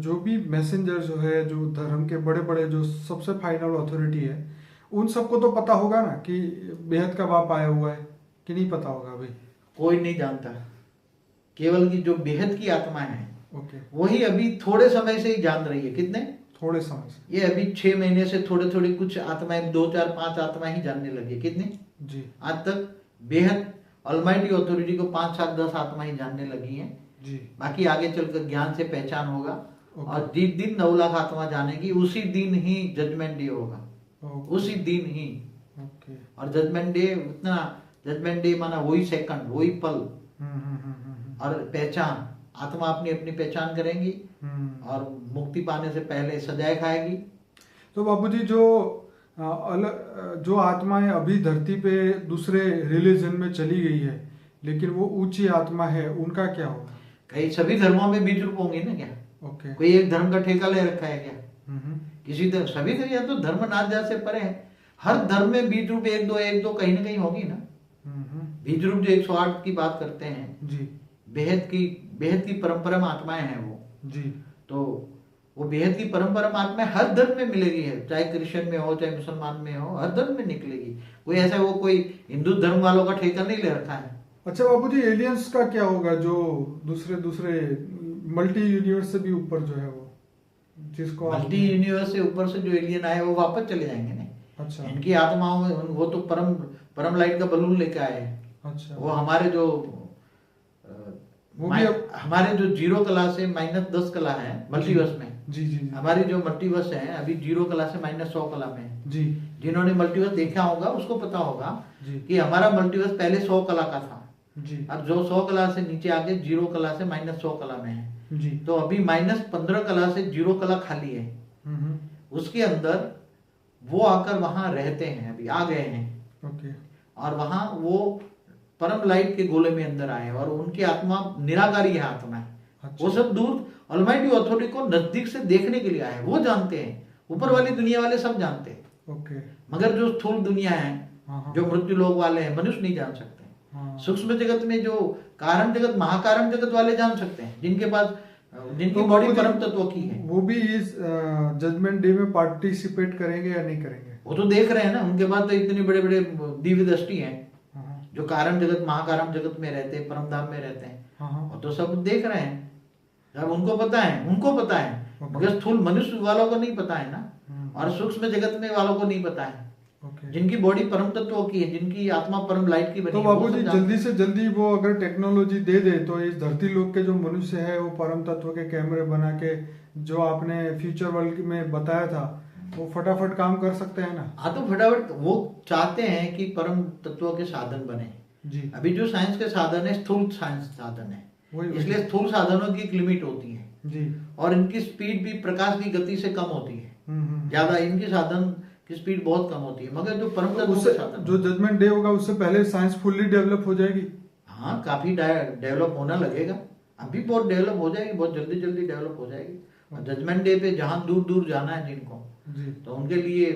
जो भी मैसेंजर जो है, जो धर्म के बड़े बड़े जो सबसे फाइनल अथॉरिटी है, उन सबको तो पता होगा ना कि बेहद का बाप आया हुआ है, कि नहीं पता होगा? अभी कोई नहीं जानता, केवल की जो बेहद की आत्मा है ओके, वही अभी थोड़े समय से ही जान रही है। कितने थोड़े समय से? ये अभी 6 महीने से थोड़े थोड़े कुछ आत्माएं, 2 4 5 आत्माएं ही जानने लगी। कितने जी? आज तक बेहद ऑलमाइटी अथॉरिटी को 5 7 10 आत्माएं ही जानने लगी हैं जी। बाकी आगे चलकर ज्ञान से पहचान होगा। और जिस दिन 9 लाख आत्मा जानेगी उसी दिन ही जजमेंट डे होगा, उसी दिन ही। और जजमेंट डे उतना, जजमेंट डे माना वही सेकंड, वही पल। और पहचान, आत्मा अपनी अपनी पहचान करेंगी और मुक्ति पाने से पहले सजाए खाएगी। तो बापूजी जो आत्माएं अभी धरती पे दूसरे रिलीजन में चली गई है, लेकिन वो ऊंची आत्मा है, उनका क्या होगा? कई सभी धर्मों में बीज रूप होंगे ना क्या? ओके। कोई एक धर्म का ठेका ले रखा है क्या? किसी धर्म, सभी धर्म, या तो धर्म नाथ जात से परे है, हर धर्म में बीज रूप एक दो कहीं ना कहीं होगी ना। बीज रूप जो 108 की बात करते हैं जी, बेहद की परंपरा में आत्माएं हैं वो जी। तो वो बेहद की परंपरा में आत्माएं हर धर्म में मिलेगी है, चाहे क्रिश्चियन में हो, चाहे मुसलमान में हो, हर धर्म में निकलेगी। कोई ऐसा वो कोई हिंदू धर्म वालों का ठेका नहीं ले रखा है। अच्छा बापूजी, एलियंस का क्या होगा जो दूसरे मल्टी यूनिवर्स से भी ऊपर जो है, वो जिसको मल्टी यूनिवर्स से ऊपर से जो एलियन आए वो वापस चले जाएंगे ना। अच्छा। इनकी आत्माओं में वो तो परम लाइट का बलून लेके आए हैं। अच्छा। वो हमारे जो हमारे जो 0 कला से -10 कला है मल्टीवर्स में। जी। हमारी जो मल्टीवर्स है अभी 0 कला से -100 कला में है। जी। जिन्होंने मल्टीवर्स देखा होगा उसको पता होगा कि हमारा मल्टीवर्स पहले 100 कला का था जी। अब जो 100 कला से नीचे आके 0 कला से -100 कला में है जी। तो अभी -15 कला से 0 कला खाली है। उसके अंदर वो आकर वहां रहते हैं, अभी आ गए हैं। ओके। और वहां वो परम लाइट के गोले में अंदर आए और उनकी आत्मा निराकारी है, आत्मा है। अच्छा। वो सब दूर ऑलमाइटी अथॉरिटी को नजदीक से देखने के लिए आए, वो जानते हैं, ऊपर वाली दुनिया वाले सब जानते हैं। ओके। मगर जो स्थूल दुनिया है, जो मृत्यु लोक वाले हैं, मनुष्य नहीं जान सकते। सूक्ष्म जगत में जो कारण जगत, महाकारण जगत वाले जान सकते हैं, जिनकी बॉडी परम तत्व की है। वो भी इस जजमेंट डे में पार्टिसिपेट करेंगे या नहीं करेंगे? वो तो देख रहे हैं ना, उनके पास तो इतने बड़े बड़े दिव्य दृष्टि है जो कारण जगत, महाकारण जगत में रहते हैं, परम धाम में रहते हैं। और तो सब देख रहे हैं, अब उनको पता है मगर स्थूल मनुष्य वालों को नहीं पता है ना, और सूक्ष्म जगत में वालों को नहीं पता है। जिनकी बॉडी परम तत्व की है, जिनकी आत्मा परम लाइट की बनी तो है। बाबूजी जल्दी से जल्दी वो अगर टेक्नोलॉजी दे दे तो इस धरती लोक के जो मनुष्य है वो परम तत्व के कैमरे बना के जो आपने फ्यूचर वर्ल्ड में बताया था वो फटाफट काम कर सकते हैं ना? हाँ, तो फटाफट वो चाहते हैं कि परम तत्व के साधन बने जी। अभी जो साइंस के साधन है स्थूल साइंस साधन है, इसलिए स्थूल साधनों की एक लिमिट होती है जी। और इनकी स्पीड भी प्रकाश की गति से कम होती है। ज्यादा इनकी साधन की स्पीड बहुत कम होती है। मगर जो परम तत्व के साधन, जो जजमेंट डे होगा उससे पहले साइंस फुल्ली डेवलप हो जाएगी। हाँ, काफी डेवलप होना लगेगा, अभी बहुत डेवलप हो जाएगी, बहुत जल्दी डेवलप हो जाएगी। और जजमेंट डे पे जहाँ दूर जाना है जिनको, तो उनके लिए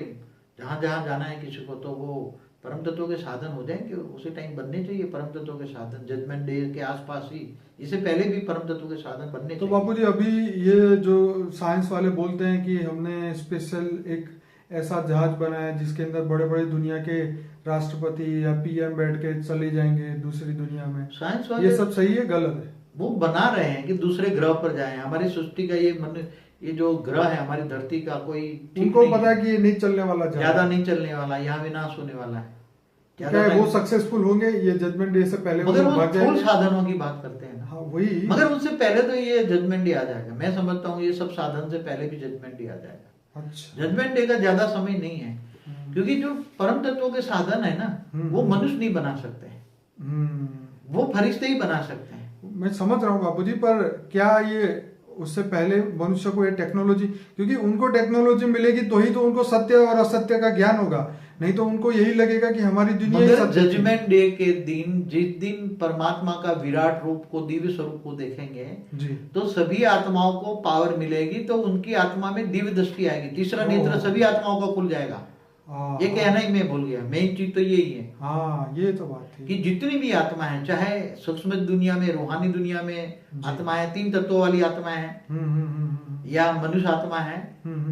जहाँ जाना है किसी को, तो वो परम तत्व के साधन हो जाएंगे। उसी टाइम बनने चाहिए परम तत्व के साधन, जजमेंट डे के आसपास ही, इससे पहले भी परम तत्व के साधन बनने चाहिए। तो बापूजी अभी ये जो साइंस वाले बोलते हैं कि हमने स्पेशल एक ऐसा जहाज बना है जिसके अंदर बड़े बड़े दुनिया के राष्ट्रपति या पीएम बैठ के चले जाएंगे दूसरी दुनिया में। साइंस ये वाले सब सही है गलत है? वो बना रहे हैं कि दूसरे ग्रह पर जाएं। हमारी सृष्टि का ये जो ग्रह है हमारी धरती का, कोई ठीक उनको नहीं पता है कि ये नहीं चलने वाला जहाज। ज्यादा नहीं चलने वाला, यहाँ विनाश होने वाला है। क्या है वो सक्सेसफुल होंगे ये जजमेंट डे से पहले? मगर वो भाग स्थूल जाएंगे। साधनों की बात करते हैं ना। हाँ वही। मगर उससे पहले तो ये जजमेंट डे आ जाएगा। मैं समझता हूँ ये सब साधन से पहले भी जजमेंट डे आ जाएगा। अच्छा। जजमेंट डे का ज्यादा समय नहीं है, क्योंकि जो परम तत्वों के साधन है ना वो मनुष्य नहीं बना सकते, वो फरिश्ते ही बना सकते हैं। मैं समझ रहा हूँ बापूजी, पर क्या ये उससे पहले मनुष्य को ये टेक्नोलॉजी, क्योंकि उनको टेक्नोलॉजी मिलेगी तो ही तो उनको सत्य और असत्य का ज्ञान होगा, नहीं तो उनको यही लगेगा कि हमारी दुनिया ही मगर सत्य है। जजमेंट डे के दिन, जिस दिन परमात्मा का विराट रूप को, दिव्य स्वरूप को देखेंगे जी। तो सभी आत्माओं को पावर मिलेगी, तो उनकी आत्मा में दिव्य दृष्टि आएगी, तीसरा नेत्र सभी आत्माओं का खुल जाएगा। ये कहना ही मैं भूल गया, मेन चीज तो यही है। हाँ ये तो बात थी कि जितनी भी आत्मा है, चाहे सूक्ष्म दुनिया में, रूहानी दुनिया में आत्माएं, तीन तत्वों वाली आत्माएं हैं या मनुष्य आत्मा है,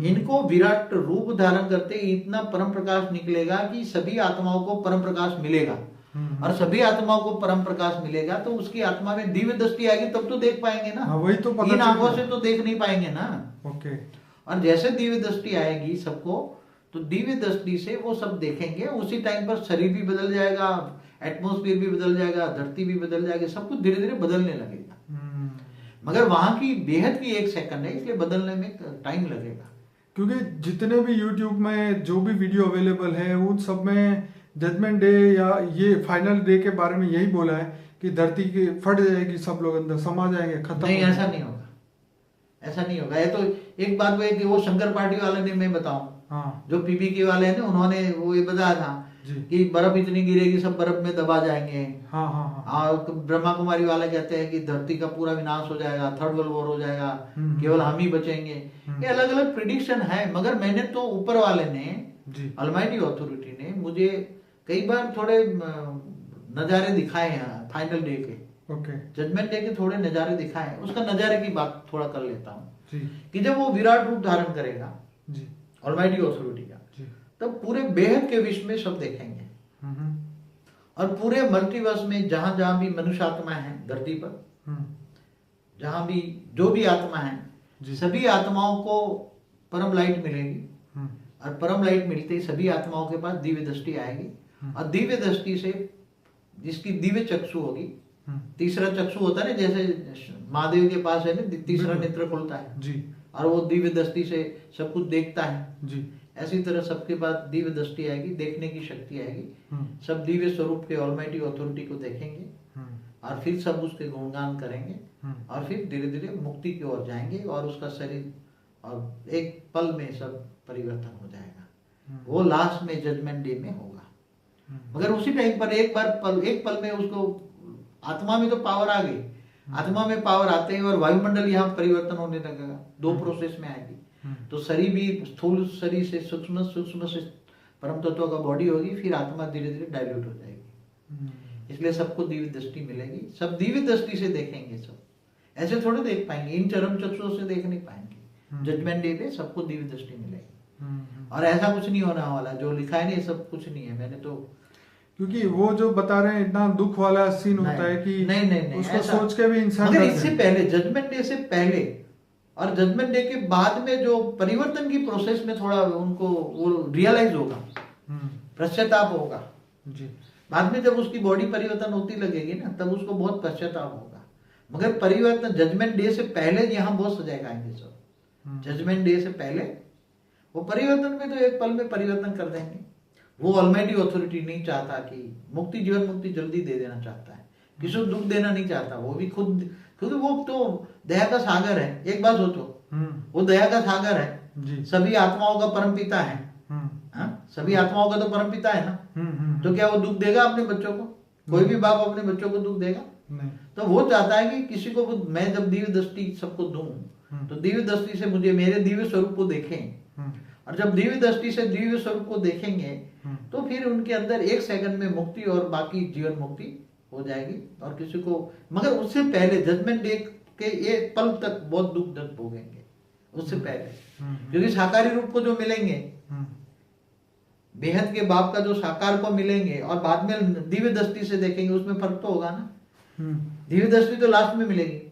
इनको विराट रूप धारण करते इतना परम प्रकाश निकलेगा कि सभी आत्माओं को परम प्रकाश मिलेगा। और सभी आत्माओं को परम प्रकाश मिलेगा तो उसकी आत्मा में दिव्य दृष्टि आएगी, तब तो देख पाएंगे ना। वही तो पता इन आंखों से तो देख नहीं पाएंगे ना। ओके। और जैसे दिव्य दृष्टि आएगी सबको, तो दिव्य दृष्टि से वो सब देखेंगे। उसी टाइम पर शरीर भी बदल जाएगा, एटमॉस्फेयर भी बदल जाएगा, धरती भी बदल जाएगी, सब कुछ धीरे धीरे बदलने लगेगा। मगर वहां की बेहद की 1 सेकंड है, इसलिए बदलने में टाइम लगेगा। क्योंकि जितने भी यूट्यूब में जो भी वीडियो अवेलेबल है उन सब में जजमेंट डे या ये फाइनल डे के बारे में यही बोला है कि धरती की फट जाएगी, सब लोग अंदर समा जाएंगे, खत्म। नहीं, ऐसा नहीं होगा, ऐसा नहीं होगा। ये तो एक बात वो है कि वो शंकर पार्टी वाले ने, मैं बताऊं, हाँ। जो पीपीके वाले हैं ना, उन्होंने वो ये बताया था कि बर्फ इतनी गिरेगी सब बर्फ में दबा जाएंगे। हाँ हाँ हाँ। और ब्रह्मा कुमारी वाले कहते हैं कि धरती का पूरा विनाश हो जाएगा, थर्ड वर्ल्ड वॉर हो जाएगा, केवल हम ही बचेंगे। ये अलग अलग प्रिडिक्शन है। मगर मैंने तो ऊपर वाले ने, अलमाइटी अथॉरिटी ने मुझे कई बार थोड़े नजारे दिखाए हैं फाइनल डे के, जजमेंट डे के थोड़े नजारे दिखाए। उसका नजारे की बात थोड़ा कर लेता हूँ कि जब वो विराट रूप धारण करेगा ऑलमाइटी अथॉरिटी का, तब पूरे बेहद के विश्व में सब देखेंगे। और पूरे मल्टीवर्स में जहां जहां भी मनुष्य आत्मा है धरती पर, जहां भी जो भी आत्मा है, सभी आत्माओं को परम लाइट मिलेगी। और परम लाइट मिलते ही सभी आत्माओं के पास दिव्य दृष्टि आएगी। और दिव्य दृष्टि से जिसकी दिव्य चक्षु होगी, तीसरा चक्षु होता है ना, जैसे महादेव के पास है ना, तीसरा नेत्र खुलता है जी, और वो दिव्य दृष्टि से सब कुछ देखता है जी। ऐसी तरह सबके पास दिव्य दृष्टि आएगी, देखने की शक्ति आएगी। सब दिव्य स्वरूप के ऑलमाइटी अथॉरिटी को देखेंगे और फिर सब उसके गुणगान करेंगे और फिर धीरे धीरे मुक्ति की ओर जाएंगे और उसका शरीर और एक पल में सब परिवर्तन हो जाएगा। वो लास्ट में जजमेंट डे में होगा। मगर उसी टाइम पर एक पल में उसको आत्मा में तो पावर आ गई, आत्मा में पावर आते हैं और वायुमंडल यहाँ परिवर्तन होने लगेगा। 2 प्रोसेस में आएगी। तो शरीर भी स्थूल शरीर से सूक्ष्म से परम तत्व का बॉडी होगी, फिर आत्मा धीरे धीरे डाइल्यूट हो जाएगी। इसलिए सबको दिव्य दृष्टि मिलेगी, सब दिव्य दृष्टि से देखेंगे। सब ऐसे थोड़े देख पाएंगे, इन चरम चक्षुओं से देख नहीं पाएंगे। जजमेंट डे पे सबको दिव्य दृष्टि मिलेगी। और ऐसा कुछ नहीं होने वाला जो लिखा है नहीं, सब कुछ नहीं है। मैंने तो, क्योंकि वो जो बता रहे हैं इतना दुख वाला सीन होता है कि नहीं उसको सोच के भी इंसान, मगर इससे पहले, जजमेंट डे से पहले और जजमेंट डे के बाद में जो परिवर्तन की प्रोसेस में थोड़ा उनको वो रियलाइज होगा, पश्चाताप होगा जी। बाद में जब उसकी बॉडी परिवर्तन होती लगेगी ना, तब उसको बहुत पश्चाताप होगा। मगर परिवर्तन जजमेंट डे से पहले यहाँ बहुत सजाएगा आएंगे सब। जजमेंट डे से पहले वो परिवर्तन में तो एक पल में परिवर्तन कर देंगे। वो ऑलमाइटी अथॉरिटी नहीं चाहता कि मुक्ति, जीवन मुक्ति जल्दी दे देना चाहता है, किसी को दुख देना नहीं चाहता। वो भी खुद, क्योंकि वो तो दया का सागर है। एक बात सोचो, वो दया का सागर है, सभी आत्माओं का परम पिता है। सभी आत्माओं का तो परम पिता है ना। तो क्या वो दुख देगा अपने बच्चों को? कोई भी बाप अपने बच्चों को दुख देगा? नहीं। तो वो चाहता है कि किसी को, मैं जब दिव्य दृष्टि सबको दूं, तो दिव्य दृष्टि से मुझे मेरे दिव्य स्वरूप को देखें। और जब दिव्य दृष्टि से दिव्य स्वरूप को देखेंगे तो फिर उनके अंदर 1 सेकंड में मुक्ति और बाकी जीवन मुक्ति हो जाएगी। और किसी को, मगर उससे पहले जजमेंट डे के एक पल तक बहुत दुख दर्द भोगेंगे उससे पहले। क्योंकि साकारी रूप को जो मिलेंगे बेहद के बाप का जो साकार को मिलेंगे और बाद में दिव्य दृष्टि से देखेंगे, उसमें फर्क तो होगा ना। दिव्य दृष्टि तो लास्ट में मिलेगी।